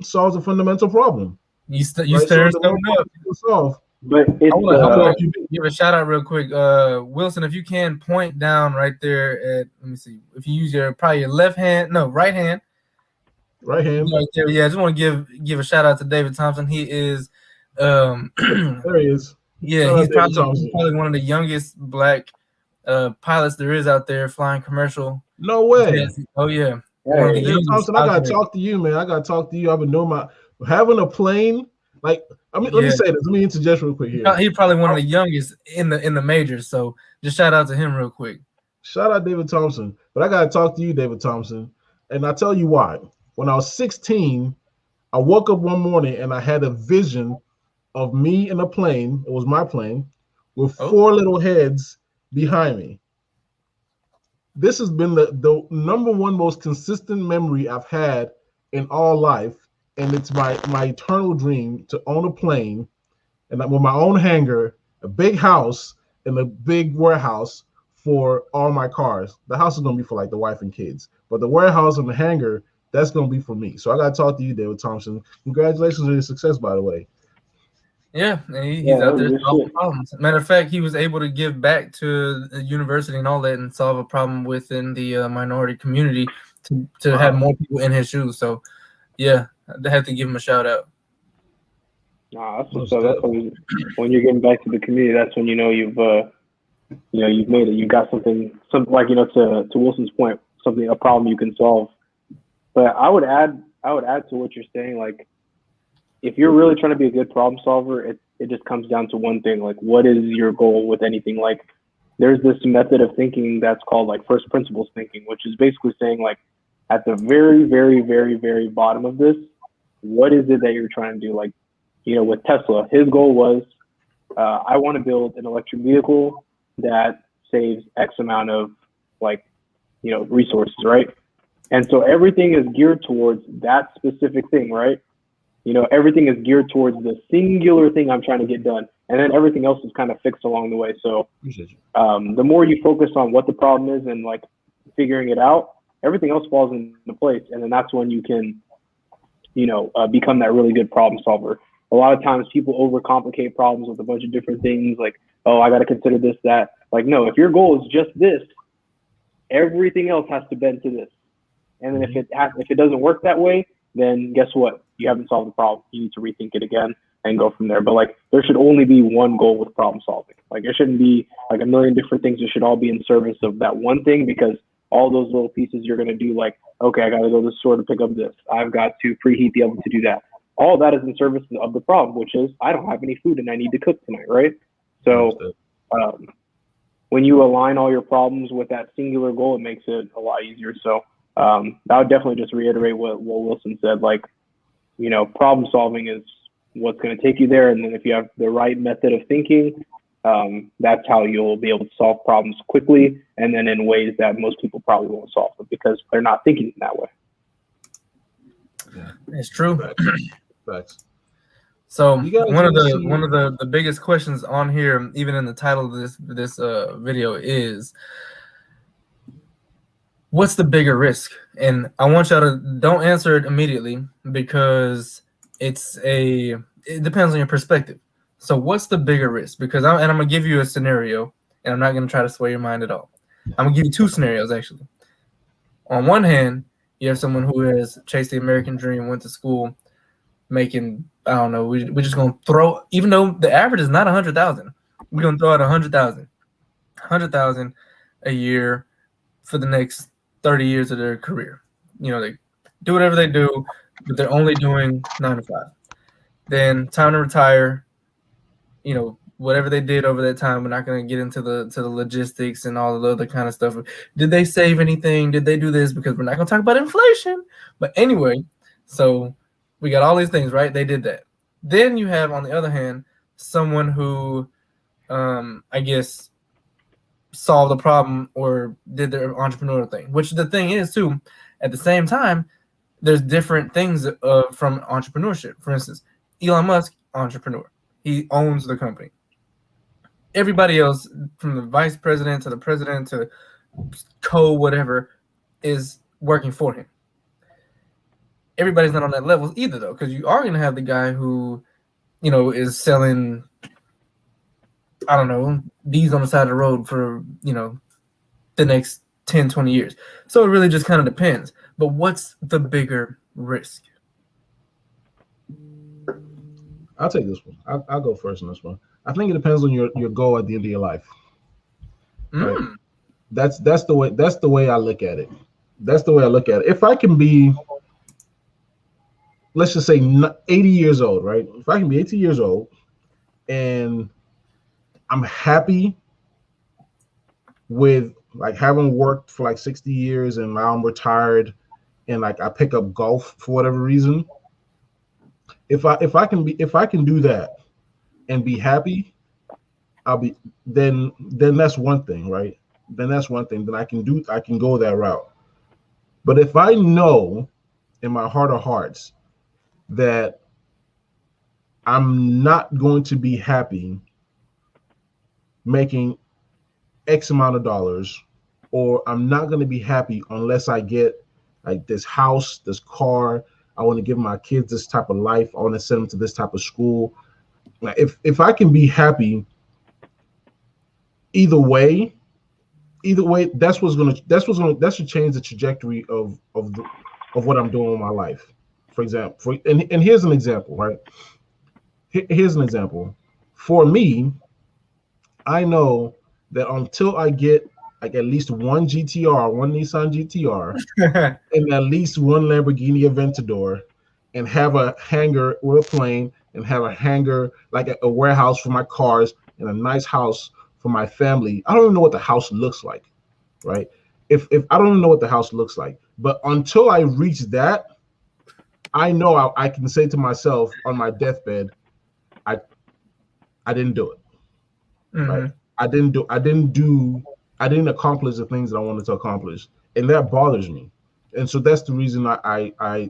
solves a fundamental problem. You stir something up. Solve. But I want to give a shout out real quick, Wilson. If you can point down right there at, let me see, if you use your left hand, no, right hand. Right hand. Right there. Yeah, I just want to give a shout out to David Thompson. He is there he is. Yeah, he's probably one of the youngest black pilots there is out there flying commercial. No way. Jets. Oh yeah. David Thompson, I gotta talk to you, man. I gotta talk to you. I've been doing having a plane. Like, let me say this. Let me interject real quick here. He's probably one of the youngest in the majors. So just shout out to him real quick. Shout out David Thompson. But I gotta talk to you, David Thompson. And I'll tell you why. When I was 16, I woke up one morning and I had a vision of me in a plane. It was my plane with 4 little heads behind me. This has been the number one most consistent memory I've had in all life. And it's my eternal dream to own a plane, and with my own hangar, a big house, and a big warehouse for all my cars. The house is going to be for like the wife and kids, but the warehouse and the hangar, that's going to be for me. So I got to talk to you, David Thompson. Congratulations on your success, by the way. Yeah, he's out there solving problems. Matter of fact, he was able to give back to the university and all that and solve a problem within the minority community to have more people in his shoes. So, yeah, I have to give him a shout out. Nah, that's what's up. That's when you're getting back to the community. That's when you've made it. You got something like to Wilson's point, a problem you can solve. But I would add to what you're saying. Like, if you're really trying to be a good problem solver, it just comes down to one thing. Like, what is your goal with anything? Like, there's this method of thinking that's called like first principles thinking, which is basically saying like, at the very, very, very, very bottom of this, what is it that you're trying to do? Like, with Tesla, his goal was, I want to build an electric vehicle that saves X amount of resources, right? And so everything is geared towards that specific thing, right? Everything is geared towards the singular thing I'm trying to get done. And then everything else is kind of fixed along the way. So the more you focus on what the problem is and like figuring it out, everything else falls into place. And then that's when you can, become that really good problem solver. A lot of times people overcomplicate problems with a bunch of different things. Like, oh, I got to consider this, that. Like, no, if your goal is just this, everything else has to bend to this. And then if it doesn't work that way, then guess what? You haven't solved the problem. You need to rethink it again and go from there. But like, there should only be one goal with problem solving. Like, there shouldn't be like a million different things. It should all be in service of that one thing, because all those little pieces you're going to do, like, okay, I got to go to the store to pick up this. I've got to preheat the oven to do that. All that is in service of the problem, which is I don't have any food and I need to cook tonight, right? So when you align all your problems with that singular goal, it makes it a lot easier. So I would definitely just reiterate what Wilson said. Like, problem solving is what's going to take you there. And then if you have the right method of thinking, That's how you'll be able to solve problems quickly, and then in ways that most people probably won't solve them because they're not thinking that way. Yeah, It's true. Facts. So one of the biggest questions on here, even in the title of this video, is what's the bigger risk? And I want y'all to don't answer it immediately because it depends on your perspective. So what's the bigger risk? Because I'm gonna give you a scenario, and I'm not gonna try to sway your mind at all. I'm gonna give you two scenarios actually. On one hand, you have someone who has chased the American dream, went to school, making, I don't know, we're just gonna throw, even though the average is not 100,000, we're gonna throw out 100,000 a year for the next 30 years of their career. You know, they do whatever they do, but they're only doing 9 to 5. Then time to retire. You know, whatever they did over that time, we're not going to get into the logistics and all the other kind of stuff. Did they save anything? Did they do this? Because we're not going to talk about inflation. But anyway, so we got all these things, right? They did that. Then you have, on the other hand, someone who, I guess, solved the problem or did their entrepreneurial thing, which the thing is, too, at the same time, there's different things from entrepreneurship. For instance, Elon Musk, entrepreneur. He owns the company. Everybody else, from the vice president to the president to whatever, is working for him. Everybody's not on that level either, though, because you are going to have the guy who, you know, is selling, I don't know, bees on the side of the road for, you know, the next 10, 20 years. So it really just kind of depends. But what's the bigger risk? I'll take this one. I'll go first on this one. I think it depends on your goal at the end of your life. Right? That's the way I look at it. That's the way I look at it. If I can be, let's just say 80 years old, right? If I can be 80 years old and I'm happy with like having worked for like 60 years and now I'm retired and like I pick up golf for whatever reason. If I can do that and be happy, then that's one thing, right? Then that's one thing. Then I can go that route. But if I know in my heart of hearts that I'm not going to be happy making X amount of dollars, or I'm not going to be happy unless I get like this house, this car, I want to give my kids this type of life, I want to send them to this type of school. If I can be happy either way, that's what change the trajectory of what I'm doing in my life. For example, and here's an example, right? Here's an example. For me, I know that until I get like at least one GTR, one Nissan GTR, and at least one Lamborghini Aventador, and have a hangar with a plane, and have a hangar like a warehouse for my cars, and a nice house for my family. I don't even know what the house looks like, right? If I don't even know what the house looks like, but until I reach that, I know I can say to myself on my deathbed, I didn't do it. Right? I didn't accomplish the things that I wanted to accomplish, and that bothers me. And so that's the reason I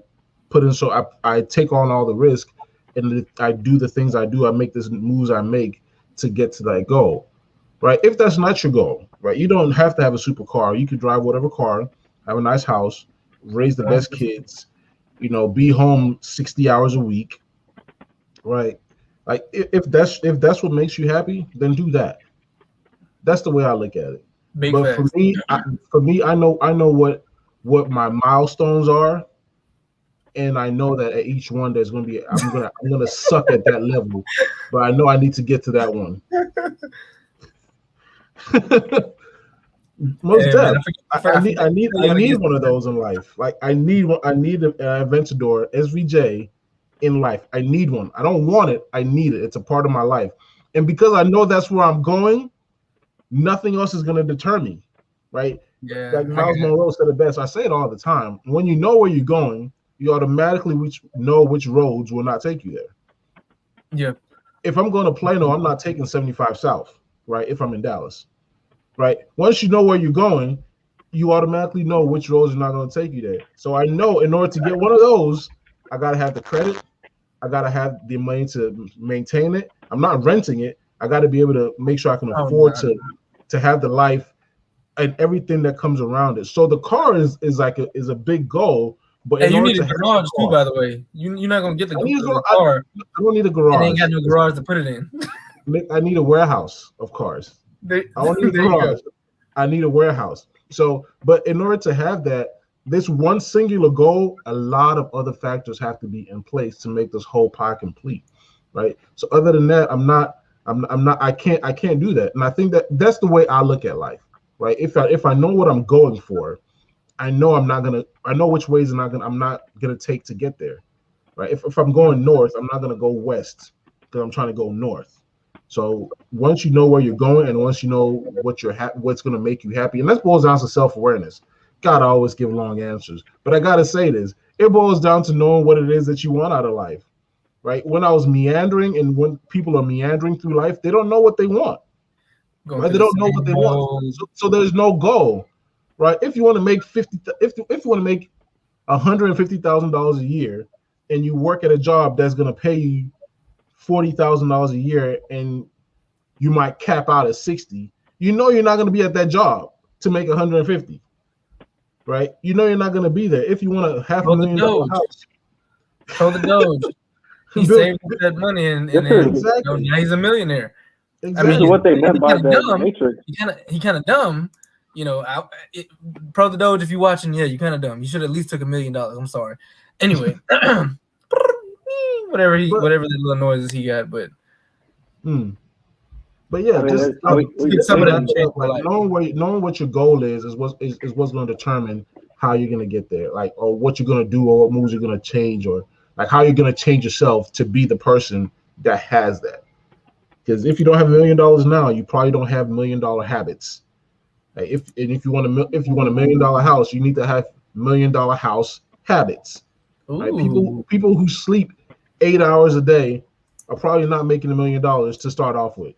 put in. So I take on all the risk, and I do the things I do. I make the moves I make to get to that goal, right? If that's not your goal, right? You don't have to have a supercar. You could drive whatever car, have a nice house, raise the best kids, you know, be home 60 hours a week, right? Like if that's what makes you happy, then do that. That's the way I look at it. But for me, I know what my milestones are, and I know that at each one there's going to be I'm gonna suck at that level, but I know I need to get to that one. Most definitely, I need one of those in life. Like I need an Aventador SVJ in life. I need one. I don't want it. I need it. It's a part of my life, and because I know that's where I'm going, nothing else is going to deter me, right? Yeah. Like Miles Monroe said it best. I say it all the time. When you know where you're going, you automatically know which roads will not take you there. Yeah. If I'm going to Plano, I'm not taking 75 South. right? If I'm in Dallas, right? Once you know where you're going, you automatically know which roads are not going to take you there. So I know in order to get one of those, I got to have the credit. I got to have the money to maintain it. I'm not renting it. I got to be able to make sure I can afford to have the life and everything that comes around it. So the car is like is a big goal. But Hey, in you order need a to garage too, by the way. You're not gonna get the car. I don't need a And garage. they ain't got no garage to put it in. I need a warehouse of cars. I don't need a garage. I need a warehouse. So, but in order to have that, this one singular goal, a lot of other factors have to be in place to make this whole pie complete, right? So, other than that, I can't do that. And I think that that's the way I look at life, right? If I know what I'm going for, I know I know which ways I'm not gonna take to get there, right? If I'm going north, I'm not gonna go west because I'm trying to go north. So once you know where you're going, and once you know what's going to make you happy, and that boils down to self-awareness. Gotta always give long answers, but I gotta say this: it boils down to knowing what it is that you want out of life, right? When I was meandering, and when people are meandering through life, they don't know what they want, right? They don't know what they want, so there's no goal, right? If you want to make if you want to make $150,000 a year, and you work at a job that's going to pay you $40,000 a year, and you might cap out at 60. You know you're not going to be at that job to make 150, right? You know you're not going to be there. If you want a $500,000 house, throw the Doge. He saved that money, and exactly. Now he's a millionaire. Exactly. This is what they meant by the Matrix. He kind of dumb. You know, pro the Doge. If you're watching, yeah, you kind of dumb. You should at least took $1 million. I'm sorry. Anyway. Whatever the little noises he got, but yeah, just knowing what your goal is what's going to determine how you're going to get there, like, or what you're going to do, or what moves you're going to change, or like how you're going to change yourself to be the person that has that. Because if you don't have $1 million now, you probably don't have $1 million habits. Like if you want $1 million house, you need to have $1 million house habits. Right? People who sleep 8 hours a day are probably not making $1 million to start off with.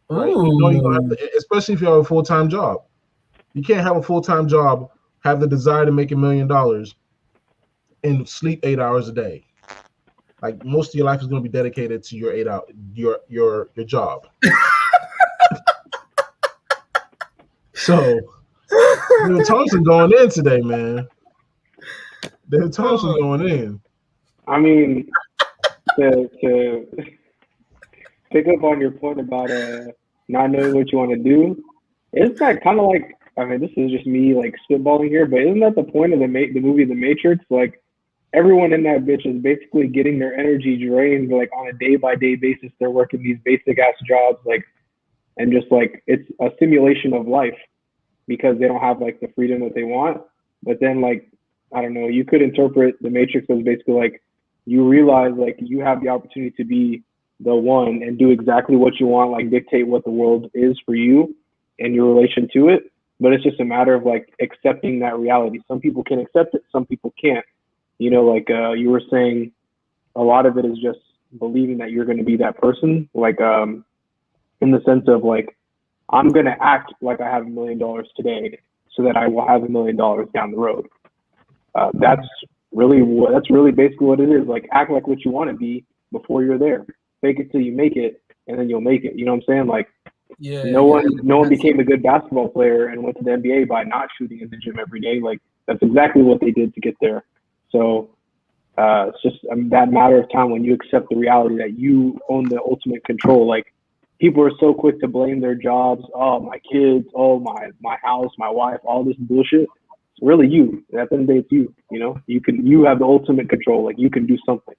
Right? You know, you're gonna have to, especially if you have a full-time job. You can't have a full-time job, have the desire to make $1 million, and sleep 8 hours a day. Like, most of your life is going to be dedicated to your 8 hour your job. So, David Thompson going in today, man. David Thompson going in. I mean, to pick up on your point about not knowing what you want to do, isn't that kind of like, I mean, this is just me like spitballing here, but isn't that the point of the movie The Matrix? Like, everyone in that bitch is basically getting their energy drained, like, on a day-by-day basis. They're working these basic-ass jobs, like, and just, like, it's a simulation of life because they don't have, like, the freedom that they want. But then, like, I don't know, you could interpret The Matrix as basically, like, you realize, like, you have the opportunity to be the one and do exactly what you want, like, dictate what the world is for you and your relation to it. But it's just a matter of, like, accepting that reality. Some people can accept it, some people can't. You know, like you were saying, a lot of it is just believing that you're going to be that person. Like, in the sense of, like, I'm going to act like I have $1 million today so that I will have $1 million down the road. That's really basically what it is. Like, act like what you want to be before you're there. Fake it till you make it, and then you'll make it. You know what I'm saying? Like, no one became a good basketball player and went to the NBA by not shooting in the gym every day. Like, that's exactly what they did to get there. So it's just that matter of time when you accept the reality that you own the ultimate control. Like, people are so quick to blame their jobs. Oh, my kids. Oh, my house, my wife, all this bullshit. It's really you. At the end of the day, it's you. You know, you have the ultimate control. Like, you can do something.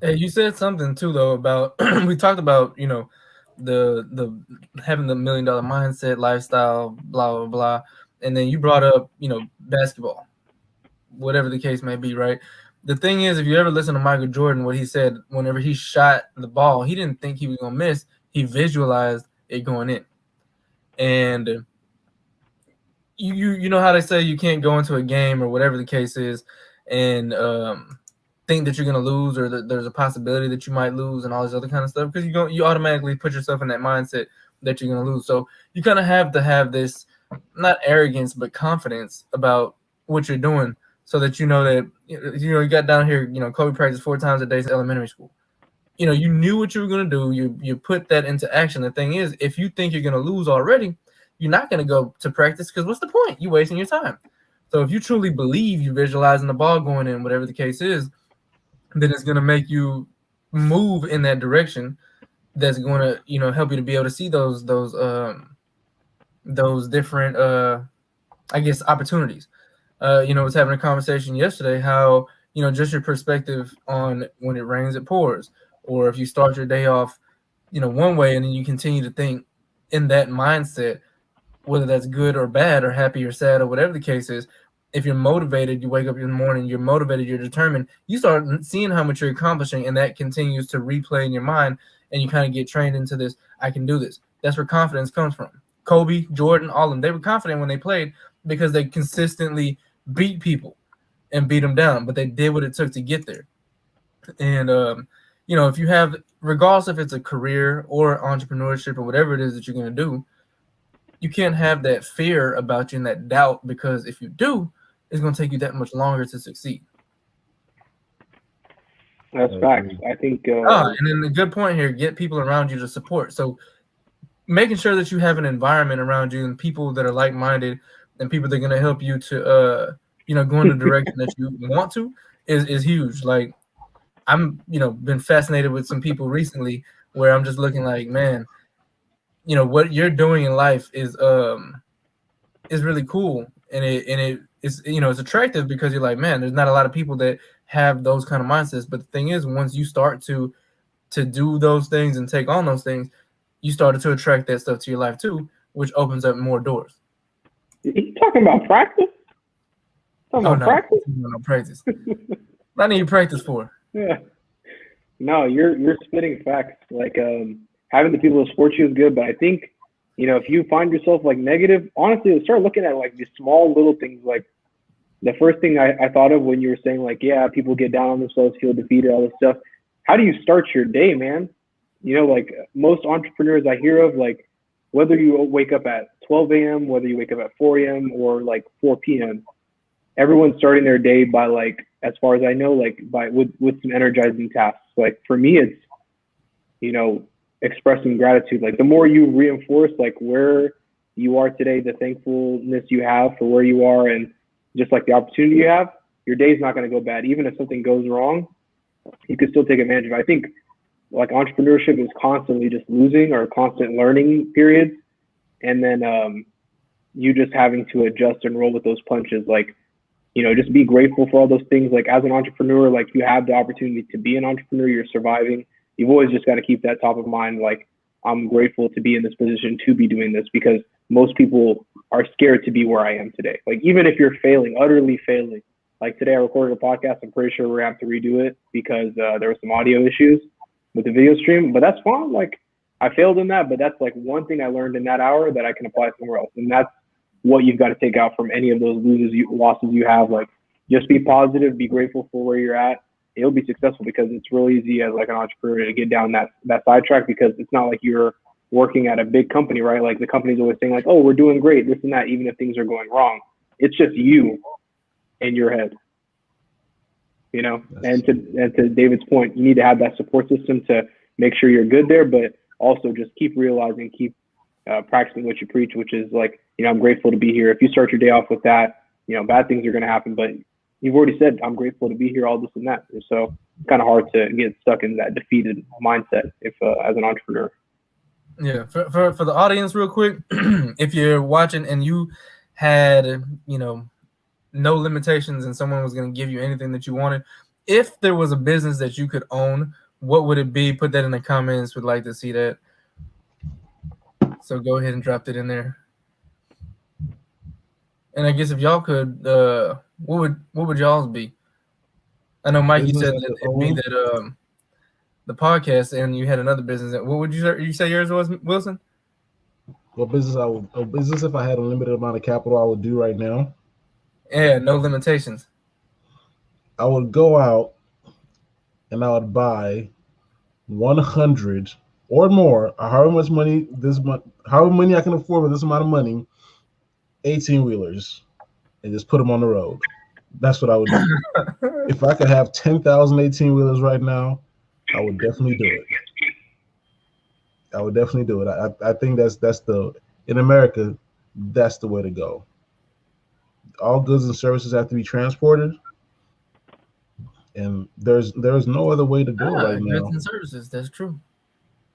Hey, you said something too though about we talked about, you know, the having the $1 million mindset, lifestyle, blah blah blah, and then you brought up, you know, basketball, whatever the case may be, right? The thing is, if you ever listen to Michael Jordan, what he said whenever he shot the ball, he didn't think he was gonna miss. He visualized it going in, and you know how they say you can't go into a game or whatever the case is, and think that you're gonna lose, or that there's a possibility that you might lose, and all this other kind of stuff, because you automatically put yourself in that mindset that you're gonna lose. So you kind of have to have this, not arrogance but confidence about what you're doing, so that you know that you got down here, Kobe practiced 4 times a day since elementary school. You knew what you were gonna do. You put that into action. The thing is, if you think you're gonna lose already, you're not gonna go to practice, because what's the point? You're wasting your time. So if you truly believe, you're visualizing the ball going in, whatever the case is, then it's going to make you move in that direction. That's going to, help you to be able to see those different, I guess, opportunities. I was having a conversation yesterday how, just your perspective on when it rains, it pours, or if you start your day off, one way, and then you continue to think in that mindset, whether that's good or bad or happy or sad or whatever the case is. If you're motivated, you wake up in the morning, you're motivated, you're determined, you start seeing how much you're accomplishing, and that continues to replay in your mind, and you kind of get trained into this, I can do this. That's where confidence comes from. Kobe, Jordan, all of them, they were confident when they played because they consistently beat people and beat them down, but they did what it took to get there. And, if you have, regardless if it's a career or entrepreneurship or whatever it is that you're going to do, you can't have that fear about you and that doubt, because if you do, it's going to take you that much longer to succeed. That's facts. I think. And then the good point here: get people around you to support. So, making sure that you have an environment around you and people that are like-minded and people that are going to help you to, go in the direction that you want to is huge. Like, I'm, been fascinated with some people recently where I'm just looking like, man, what you're doing in life is really cool, and it's it's attractive, because you're like, man, there's not a lot of people that have those kind of mindsets. But the thing is, once you start to do those things and take on those things, you started to attract that stuff to your life too, which opens up more doors. You talking about practice? Practice? No practice. What I need practice for? Yeah. No, you're spitting facts. Like having the people to support you is good, but I think if you find yourself like negative, honestly, start looking at like these small little things. Like the first thing I thought of when you were saying like, yeah, people get down on themselves, feel defeated, all this stuff. How do you start your day, man? Like most entrepreneurs I hear of, like whether you wake up at 12 a.m., whether you wake up at 4 a.m. or like 4 p.m., everyone's starting their day by like, as far as I know, like with some energizing tasks. Like for me, it's, expressing gratitude. Like the more you reinforce like where you are today, the thankfulness you have for where you are, and just like the opportunity you have, your day's not going to go bad. Even if something goes wrong, you can still take advantage of it. I think like entrepreneurship is constantly just losing or constant learning periods. And then you just having to adjust and roll with those punches. Like, just be grateful for all those things. Like as an entrepreneur, like you have the opportunity to be an entrepreneur, you're surviving. You've always just got to keep that top of mind. Like, I'm grateful to be in this position, to be doing this, because most people are scared to be where I am today. Like, even if you're failing, utterly failing, like today I recorded a podcast, I'm pretty sure we're going to have to redo it because there were some audio issues with the video stream, but that's fine. Like, I failed in that, but that's like one thing I learned in that hour that I can apply somewhere else. And that's what you've got to take out from any of those losses you have. Like, just be positive, be grateful for where you're at. You'll be successful, because it's real easy as like an entrepreneur to get down that sidetrack, because it's not like you're working at a big company, right? Like the company's always saying like, oh, we're doing great, this and that, even if things are going wrong. It's just you and your head, and to David's point, you need to have that support system to make sure you're good there, but also just keep realizing, keep practicing what you preach, which is like, I'm grateful to be here. If you start your day off with that, bad things are going to happen, but you've already said, I'm grateful to be here, all this and that. So it's kind of hard to get stuck in that defeated mindset if as an entrepreneur. Yeah. For the audience real quick, if you're watching and you had, no limitations and someone was going to give you anything that you wanted, if there was a business that you could own, what would it be? Put that in the comments. Would like to see that. So go ahead and drop it in there. And I guess if y'all could, what would y'all's be? I know Mike, you said that it'd be that the podcast, and you had another business. What would you say yours was, Wilson? What business if I had a limited amount of capital I would do right now? Yeah, no limitations. I would go out and I would buy 100 or more, or however much money this month, however many I can afford with this amount of money, 18 wheelers, and just put them on the road. That's what I would do. If I could have 10,000 18 wheelers right now, I would definitely do it. I would definitely do it. I think that's the in America, that's the way to go. All goods and services have to be transported, and there's no other way to do it right now. Goods and services, that's true.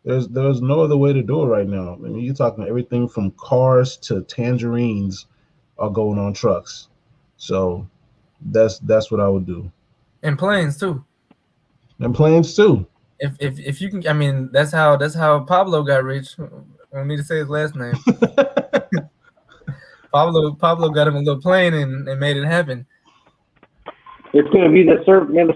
There's no other way to do it right now. I mean, you're talking everything from cars to tangerines are going on trucks. So that's what I would do. And planes too. And planes too. If you can, I mean, that's how Pablo got rich. I don't need to say his last name. Pablo got him a little plane and made it happen. It's gonna be the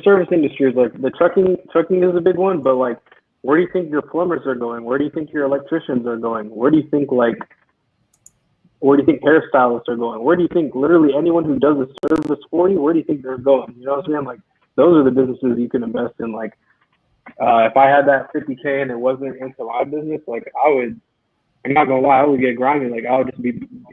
service industry is like the trucking is a big one, but like where do you think your plumbers are going? Where do you think your electricians are going? Where do you think hairstylists are going? Where do you think literally anyone who does a service for you, where do you think they're going? You know what I'm saying? Like those are the businesses you can invest in. Like if I had that 50K and it wasn't into my business, like I'm not gonna lie, I would get grimy. Like I would just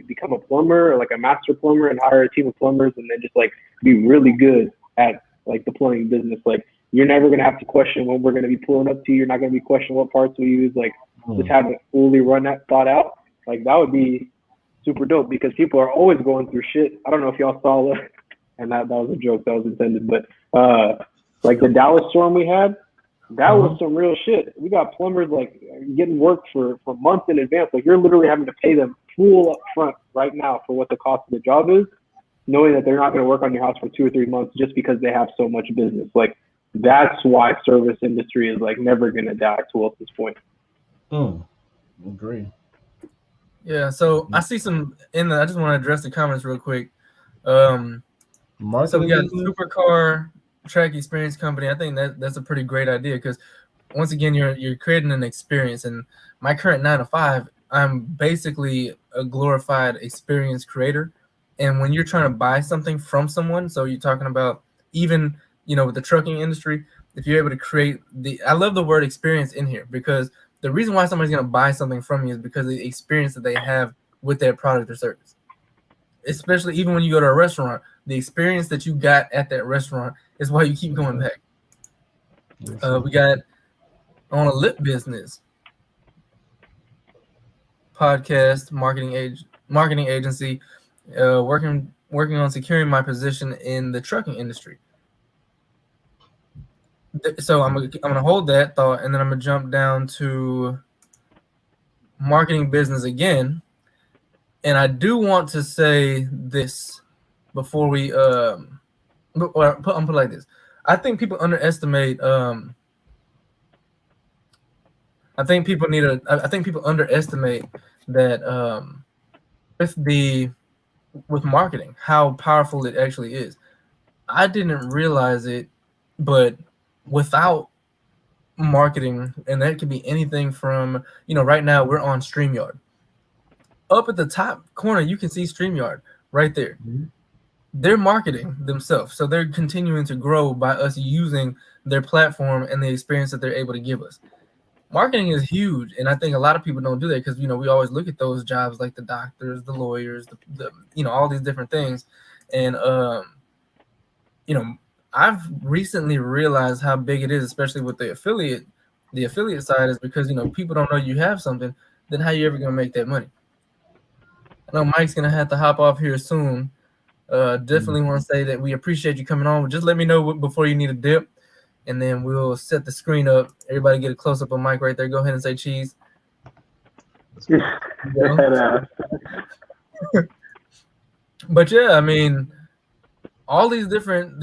become a plumber or like a master plumber and hire a team of plumbers and then just like be really good at like the plumbing business. Like you're never gonna have to question when we're gonna be pulling up to you. You're not gonna be questioning what parts we use. Like just have it fully thought out. Like that would be super dope because people are always going through shit. I don't know if y'all saw that, and that was a joke that was intended, but like the Dallas storm we had. That was some real shit. We got plumbers like getting work for months in advance. Like you're literally having to pay them full up front right now for what the cost of the job is, knowing that they're not going to work on your house for 2 or 3 months just because they have so much business. Like that's why service industry is like never going to die to Wilson's point. Agree. Yeah. So I see some I just want to address the comments real quick. So we got Supercar Track Experience Company. I think that's a pretty great idea because once again you're creating an experience. And my current 9 to 5, I'm basically a glorified experience creator. And when you're trying to buy something from someone, so you're talking about even with the trucking industry, if you're able to create I love the word experience in here because the reason why somebody's going to buy something from you is because of the experience that they have with their product or service. Especially even when you go to a restaurant, the experience that you got at that restaurant is why you keep going back. We got On a Lip Business podcast marketing agency, working on securing my position in the trucking industry. So I'm gonna hold that thought, and then I'm gonna jump down to marketing business again. And I do want to say this before we I'm put it like this. I think people underestimate I think people underestimate that with marketing, how powerful it actually is. I didn't realize it, but without marketing, and that could be anything from, right now we're on StreamYard. Up at the top corner, you can see StreamYard right there. Mm-hmm. They're marketing themselves. So they're continuing to grow by us using their platform and the experience that they're able to give us. Marketing is huge. And I think a lot of people don't do that because, we always look at those jobs like the doctors, the lawyers, the all these different things. And, I've recently realized how big it is, especially with the affiliate side, is because, people don't know you have something. Then how you ever going to make that money? I know Mike's going to have to hop off here soon. Definitely want to say that we appreciate you coming on. Just let me know before you need a dip, and then we'll set the screen up. Everybody get a close-up on Mike right there. Go ahead and say cheese. But yeah, I mean, all these different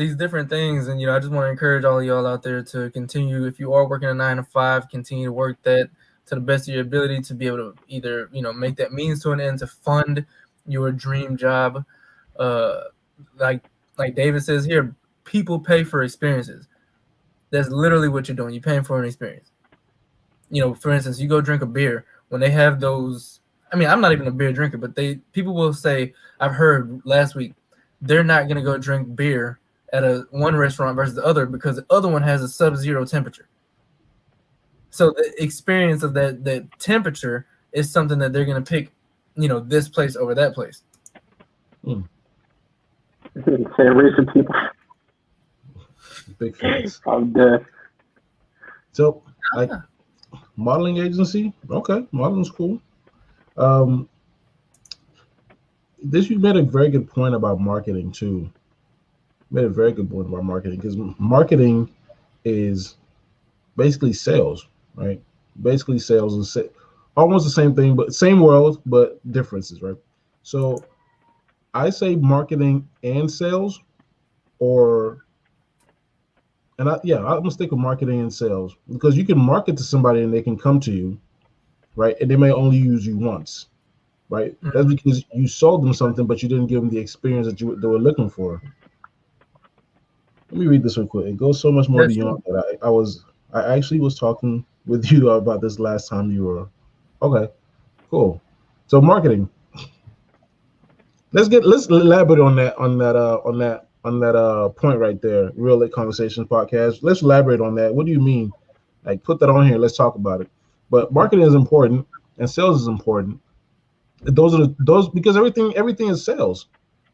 things, and I just want to encourage all of y'all out there to continue. If you are working a 9 to 5, continue to work that to the best of your ability to be able to either make that means to an end to fund your dream job. Like David says here, people pay for experiences. That's literally what you're doing. You're paying for an experience. For instance, you go drink a beer when they have those. I mean, I'm not even a beer drinker, but people will say, I've heard last week, they're not going to go drink beer at a one restaurant versus the other because the other one has a sub-zero temperature. So the experience of that temperature is something that they're going to pick, this place over that place. Say recent people. Big facts. I'm dead. So, like, modeling agency, okay, modeling's cool. You made a very good point about marketing too. You made a very good point about marketing because marketing is basically sales, right? Basically, sales is almost the same thing, but same world, but differences, right? So, I say marketing and sales, I'm gonna stick with marketing and sales because you can market to somebody and they can come to you, right? And they may only use you once, right? Mm-hmm. That's because you sold them something, but you didn't give them the experience that they were looking for. Let me read this real quick. It goes so much more beyond that. I actually was talking with you about this last time you were. Okay, cool. So marketing. Let's elaborate on that point right there. Real Lit Conversations podcast. Let's elaborate on that. What do you mean? Like, put that on here. Let's talk about it. But marketing is important and sales is important. Those because everything is sales.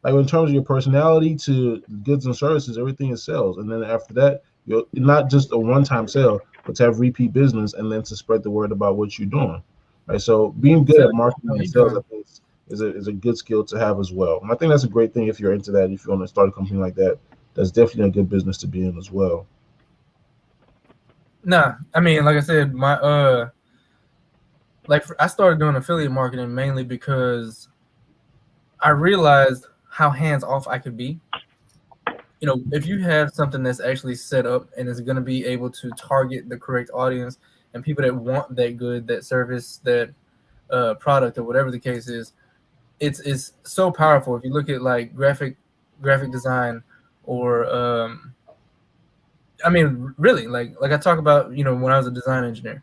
Like in terms of your personality to goods and services, everything is sales. And then after that, you're not just a one-time sale, but to have repeat business and then to spread the word about what you're doing. Right. So being good at marketing and sales, I think, is a good skill to have as well. And I think that's a great thing if you're into that. If you want to start a company like that, that's definitely a good business to be in as well. Nah, I mean, like I said, my I started doing affiliate marketing mainly because I realized how hands off I could be. If you have something that's actually set up and is going to be able to target the correct audience and people that want that good, that service, that product, or whatever the case is, it's so powerful. If you look at like graphic design, or I mean, really, like I talk about, when I was a design engineer,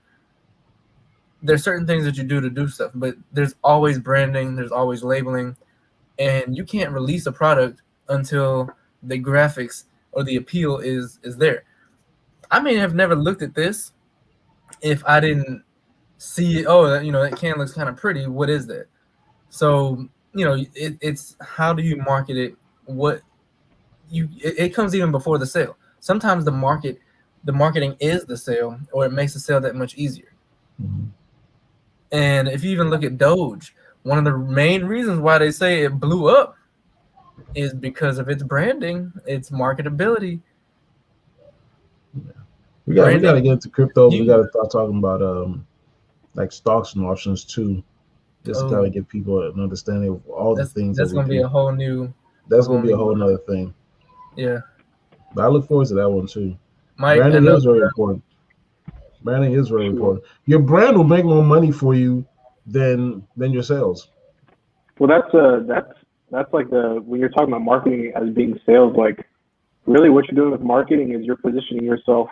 there's certain things that you do to do stuff, but there's always branding, there's always labeling, and you can't release a product until the graphics or the appeal is there. I may have never looked at this if I didn't see, that can looks kind of pretty. What is that? So, it's how do you market it? It comes even before the sale. Sometimes the marketing is the sale, or it makes the sale that much easier. Mm-hmm. And if you even look at Doge, one of the main reasons why they say it blew up is because of its branding, its marketability. Yeah. We got to get into crypto. We got to start talking about like stocks and options too. Just to kind of give people an understanding of all the things that's going to be a whole new. That's going to be a whole nother thing. Yeah. But I look forward to that one too. Mike, branding is very important. Branding is very important. Your brand will make more money for you than your sales. Well, that's like when you're talking about marketing as being sales, like really what you're doing with marketing is you're positioning yourself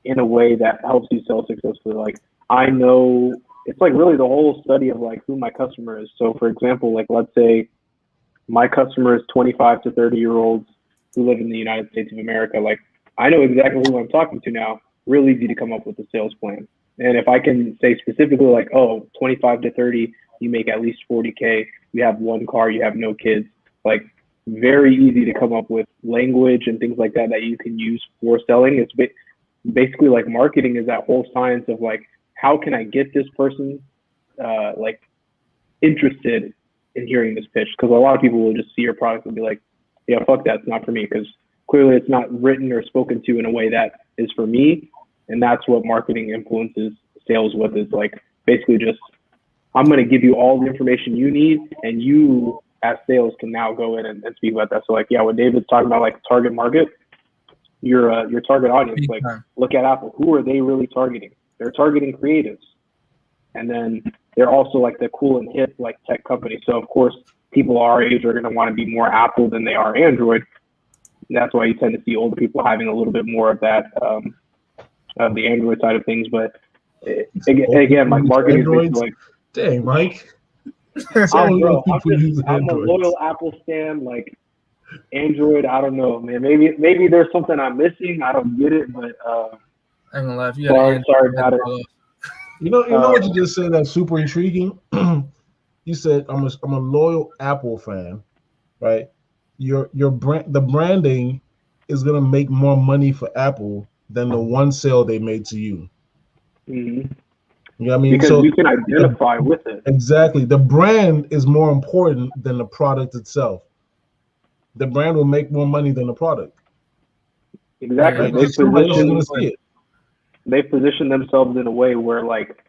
in a way that helps you sell successfully. Like, I know it's like really the whole study of like who my customer is. So for example, like let's say my customer is 25 to 30-year-olds who live in the United States of America. Like, I know exactly who I'm talking to now. Really easy to come up with a sales plan. And if I can say specifically like, 25 to 30, you make at least 40K, you have one car, you have no kids, like very easy to come up with language and things like that you can use for selling. It's basically like marketing is that whole science of like, how can I get this person like interested in hearing this pitch? Because a lot of people will just see your product and be like, yeah, fuck that, it's not for me. Because clearly it's not written or spoken to in a way that is for me. And that's what marketing influences sales with, is like basically just, I'm going to give you all the information you need, and you as sales can now go in and speak about that. So like, yeah, what David's talking about, like target market, your target audience, like look at Apple. Who are they really targeting? They're targeting creatives. And then they're also like the cool and hip like tech company. So of course, people our age are going to want to be more Apple than they are Android. And that's why you tend to see older people having a little bit more of that, of the Android side of things. But again, like marketing is basically like, dang, Mike. I'm a loyal Apple stan. Like, Android, I don't know, man. Maybe there's something I'm missing. I don't get it, but I ain't gonna lie. If you got sorry about it. You know what you just said that's super intriguing. You said I'm a loyal Apple fan, right? Your brand, the branding is gonna make more money for Apple than the one sale they made to you. Mm-hmm. You know what I mean? Because so you can identify with it. Exactly. The brand is more important than the product itself. The brand will make more money than the product. Exactly. Right? Somebody else is gonna see it. They position themselves in a way where, like,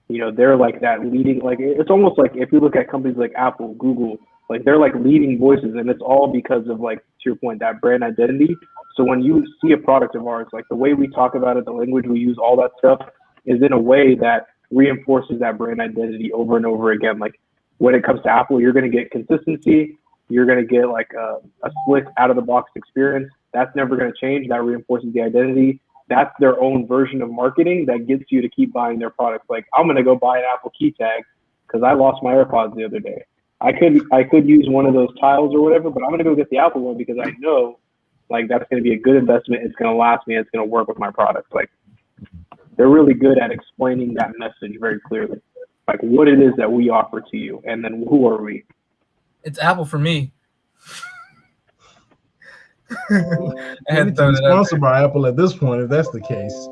you know, they're like that leading, like, it's almost like if you look at companies like Apple, Google, like they're like leading voices, and it's all because of, like, to your point, that brand identity. So when you see a product of ours, like the way we talk about it, the language we use, all that stuff is in a way that reinforces that brand identity over and over again. Like when it comes to Apple, you're going to get consistency. You're going to get like a slick out of the box experience. That's never going to change. That reinforces the identity. That's their own version of marketing that gets you to keep buying their products. Like, I'm going to go buy an Apple key tag because I lost my AirPods the other day. I could use one of those tiles or whatever, but I'm going to go get the Apple one because I know, like, that's going to be a good investment. It's going to last me. It's going to work with my product. Like, they're really good at explaining that message very clearly, like what it is that we offer to you, and then who are we? It's Apple for me. I had to be sponsored by Apple at this point, if that's the case.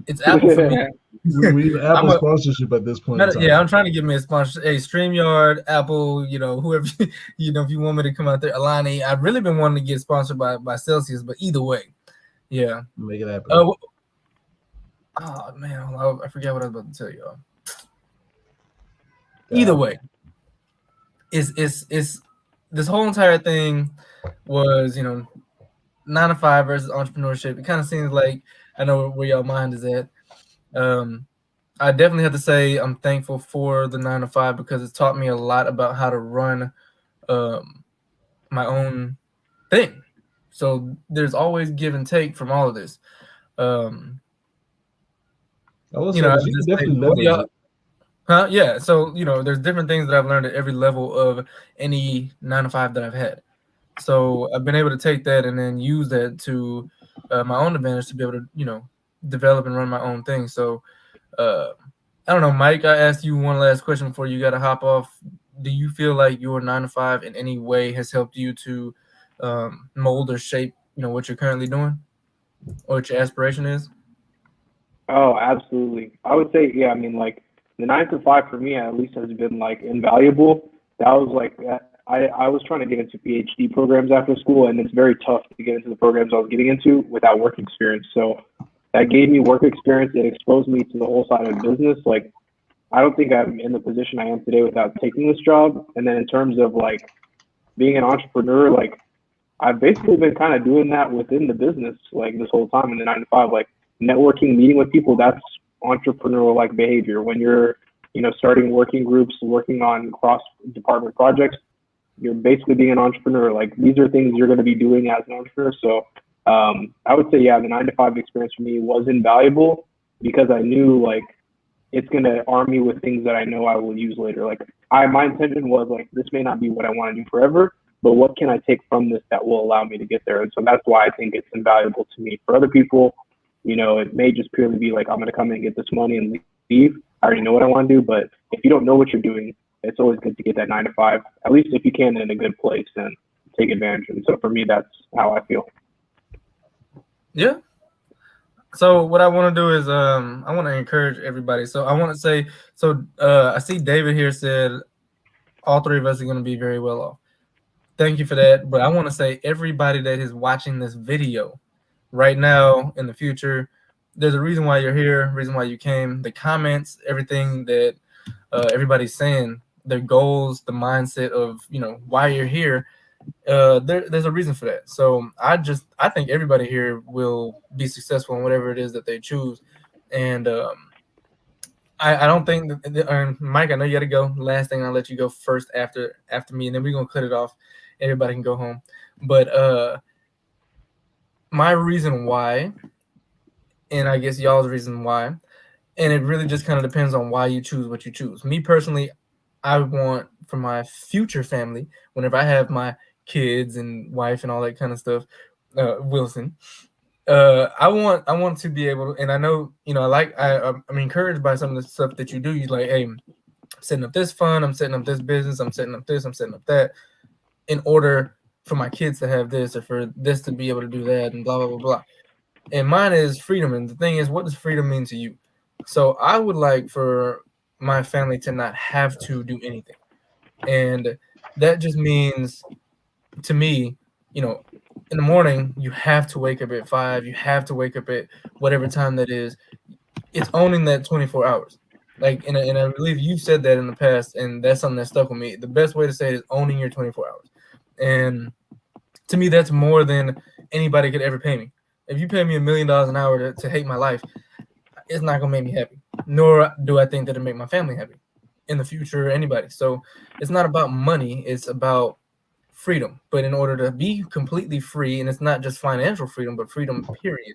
It's Apple for me. We need Apple sponsorship at this point. Yeah, I'm trying to get me a sponsor. Hey, StreamYard, Apple, you know, whoever, you know, if you want me to come out there, Alani. I've really been wanting to get sponsored by Celsius, but either way, yeah, make it happen. Oh man, I forgot what I was about to tell y'all. Either way, it's this whole entire thing was, you know, 9 to 5 versus entrepreneurship. It kind of seems like I know where y'all mind is at. I definitely have to say I'm thankful for the 9 to 5 because it's taught me a lot about how to run my own thing. So there's always give and take from all of this. You know, yeah. So, you know, there's different things that I've learned at every level of any 9 to 5 that I've had. So I've been able to take that and then use that to my own advantage to be able to, you know, develop and run my own thing. So I don't know, Mike, I asked you one last question before you got to hop off. Do you feel like your 9 to 5 in any way has helped you to mold or shape, you know, what you're currently doing or what your aspiration is? Oh, absolutely. I would say, yeah, I mean, like the 9 to 5 for me at least has been like invaluable. That was like, I was trying to get into PhD programs after school, and it's very tough to get into the programs I was getting into without work experience. So that gave me work experience. It exposed me to the whole side of business. Like, I don't think I'm in the position I am today without taking this job. And then in terms of like being an entrepreneur, like I've basically been kind of doing that within the business, like this whole time in the 9 to 5, like networking, meeting with people. That's entrepreneurial like behavior. When you're, you know, starting working groups, working on cross department projects, you're basically being an entrepreneur. Like these are things you're going to be doing as an entrepreneur. So I would say, yeah, the 9 to 5 experience for me was invaluable because I knew like it's going to arm me with things that I know I will use later. Like my intention was like, this may not be what I want to do forever, but what can I take from this that will allow me to get there? And so that's why I think it's invaluable to me. For other people, you know, it may just purely be like, I'm going to come in and get this money and leave. I already know what I want to do, but if you don't know what you're doing, it's always good to get that 9 to 5, at least if you can, in a good place and take advantage. And so for me, that's how I feel. Yeah. So what I want to do is I want to encourage everybody. So I want to say, so I see David here said all 3 of us are going to be very well off. Thank you for that. But I want to say everybody that is watching this video right now, in the future, there's a reason why you're here, reason why you came. The comments, everything that everybody's saying, their goals, the mindset of, you know, why you're here. There's a reason for that. So I think everybody here will be successful in whatever it is that they choose. And I don't think that, Mike, I know you got to go. Last thing, I'll let you go first after me, and then we're gonna cut it off. Everybody can go home. But my reason why, and I guess y'all's reason why, and it really just kind of depends on why you choose what you choose. Me personally, I want for my future family, whenever I have my kids and wife and all that kind of stuff, Wilson. I want to be able to, and I know, you know, I'm encouraged by some of the stuff that you do. You're like, hey, I'm setting up this fund, I'm setting up this business, I'm setting up this, I'm setting up that, in order for my kids to have this or for this to be able to do that, and blah blah blah blah. And mine is freedom. And the thing is, what does freedom mean to you? So I would like for my family to not have to do anything, and that just means to me, you know, in the morning, you have to wake up at 5. You have to wake up at whatever time that is. It's owning that 24 hours. Like, and I believe you've said that in the past, and that's something that stuck with me. The best way to say it is owning your 24 hours. And to me, that's more than anybody could ever pay me. If you pay me $1 million an hour to hate my life, it's not gonna make me happy. Nor do I think that it'll make my family happy in the future or anybody. So it's not about money. It's about freedom. But in order to be completely free, and it's not just financial freedom, but freedom period,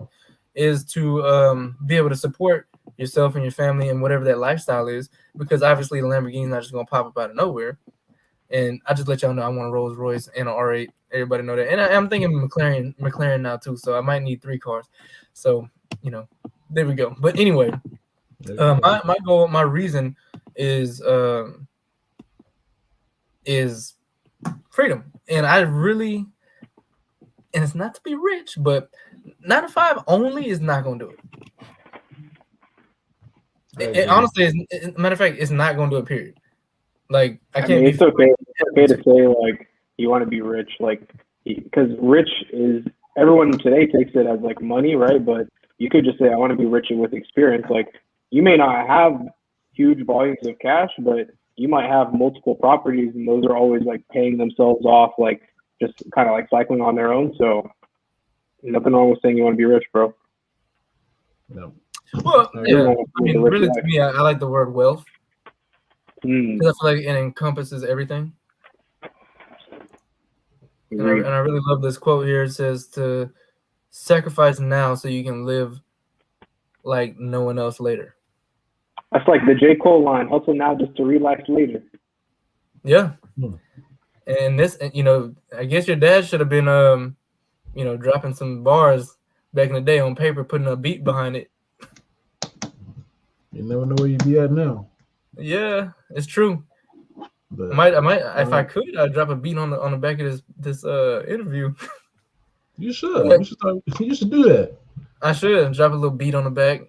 is to be able to support yourself and your family and whatever that lifestyle is, because obviously the Lamborghini's not just gonna pop up out of nowhere. And I just let y'all know I want a Rolls Royce and an R8. Everybody know that. And I'm thinking McLaren now too, so I might need 3 cars. So, you know, there we go. But anyway, my goal, my reason is freedom. And I really, and it's not to be rich, but 9 to 5 only is not gonna do it. Honestly, matter of fact, it's not gonna do it. Period. Like I can't. It's okay. It's okay to say like you want to be rich, like because rich is everyone today takes it as like money, right? But you could just say I want to be rich with experience. Like you may not have huge volumes of cash, but you might have multiple properties, and those are always like paying themselves off, like just kind of like cycling on their own. So nothing wrong with saying you want to be rich, bro. No. Well, yeah. I mean, really, to me, I like the word wealth. Because I feel like it encompasses everything. And I really love this quote here. It says to sacrifice now so you can live like no one else later. That's like the J. Cole line, hustle now just to relax later. Yeah. And this, you know, I guess your dad should have been, you know, dropping some bars back in the day on paper, putting a beat behind it. You never know where you'd be at now. Yeah, it's true. But, I might, if I could, I'd drop a beat on the back of this interview. You should. You should do that. I should drop a little beat on the back.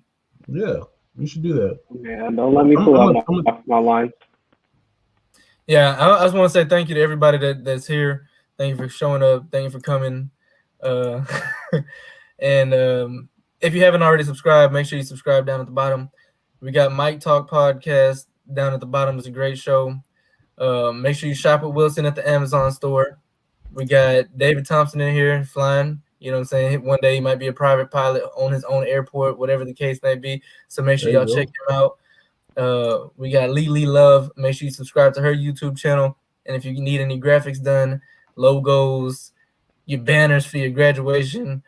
Yeah, you should do that. Yeah, don't let me pull out my lines. Yeah, I just want to say thank you to everybody that's here. Thank you for showing up. Thank you for coming. And if you haven't already subscribed, make sure you subscribe down at the bottom. We got Mike Talk Podcast down at the bottom. It's a great show. Make sure you shop with Wilson at the Amazon store. We got David Thompson in here flying. You know what I'm saying? One day he might be a private pilot on his own airport, whatever the case may be. So make sure y'all check him out. We got Lee Love. Make sure you subscribe to her YouTube channel. And if you need any graphics done, logos, your banners for your graduation,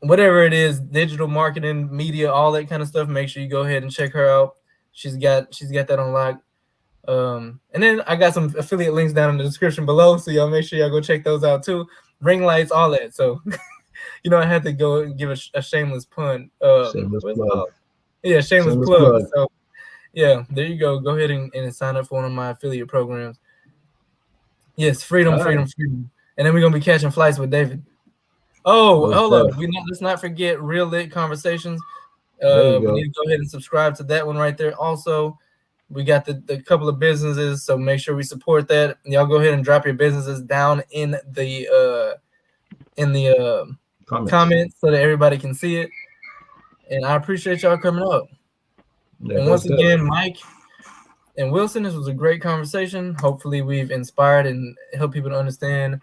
whatever it is, digital marketing, media, all that kind of stuff, make sure you go ahead and check her out. She's got that on lock. And then I got some affiliate links down in the description below, so y'all make sure y'all go check those out too. Ring lights, all that. So, you know, I had to go and give a shameless pun. Shameless plug. Yeah, shameless plug. So, yeah, there you go. Go ahead and sign up for one of my affiliate programs. Yes, freedom. And then we're gonna be catching flights with David. Oh, hold up. Let's not forget Real Lit Conversations. We need to go ahead and subscribe to that one right there. Also, we got the couple of businesses, so make sure we support that. Y'all go ahead and drop your businesses down in the comments so that everybody can see it. And I appreciate y'all coming up. Yeah, and once again, Mike and Wilson, this was a great conversation. Hopefully we've inspired and helped people to understand,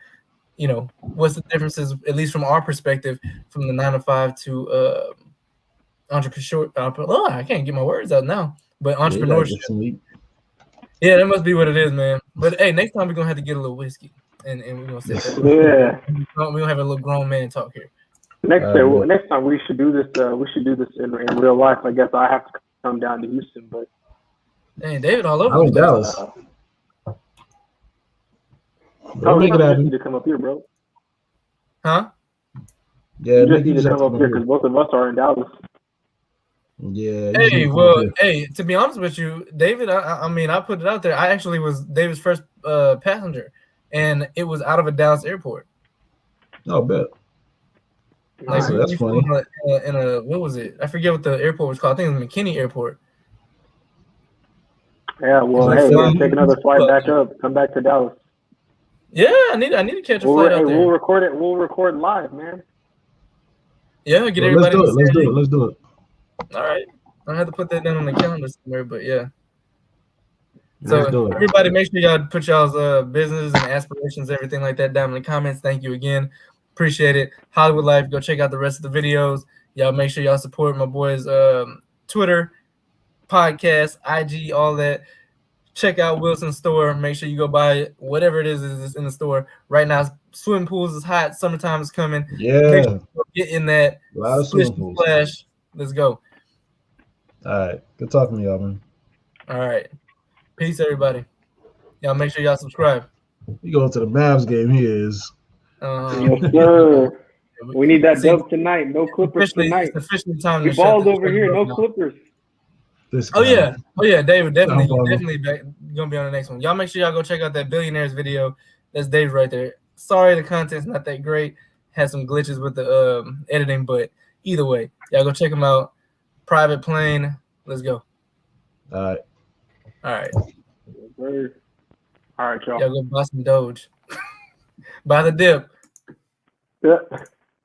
you know, what's the differences, at least from our perspective, from the 9 to 5 to entrepreneurship. I can't get my words out now. But entrepreneurship. Yeah, that must be what it is, man. But hey, next time we're gonna have to get a little whiskey, and we're gonna sit there. Yeah, we're gonna have a little grown man talk here. Next time we should do this. We should do this in real life. I guess I have to come down to Houston, but hey, David all over. I'm in Dallas. We'll make it you just happen. need to come up here, bro. Huh? Yeah, You just Nick, need to have come up here because both of us are in Dallas. Yeah. you just need Hey, to come up well, here. hey, to be honest with you, David, I mean, I put it out there. I actually was David's first passenger, and it was out of a Dallas airport. Oh, bet. Like So that's flew funny. in a what was it? I forget what the airport was called. I think it was McKinney Airport. Yeah, well, Like, hey, flying- take another flight back up. Come back to Dallas. Yeah, I need to catch a flight out there. We'll record it. We'll record live, man. Yeah, get Well, let's everybody. do it. Let's do it. Let's do it. All right, I have to put that down on the calendar somewhere, but yeah. Let's do So it. everybody, make sure y'all put y'all's business and aspirations, everything like that, down in the comments. Thank you again, appreciate it. Hollywood Life. Go check out the rest of the videos. Y'all make sure y'all support my boys' Twitter, podcast, IG, all that. Check out Wilson's store. Make sure you go buy whatever it is in the store right now. Swimming pools is hot. Summertime is coming. Yeah. Make sure you get in that. A lot of Splish swimming and pools. splash. Let's go. All right. Good talking to y'all, man. All right. Peace, everybody. Y'all make sure y'all subscribe. We going to the Mavs game. He is. Yes, sir. We need that dub tonight. No Clippers tonight. It's officially time We to balled over here. No Clippers. This Oh guy. yeah, David, definitely Downfall. gonna be on the next one. Y'all make sure y'all go check out that Billionaires video. That's Dave right there. Sorry, the content's not that great. Had some glitches with the editing, but either way, y'all go check them out. Private Plane. Let's go. All right. All right. All right, y'all. Y'all go buy some Doge. Buy the dip. Yeah.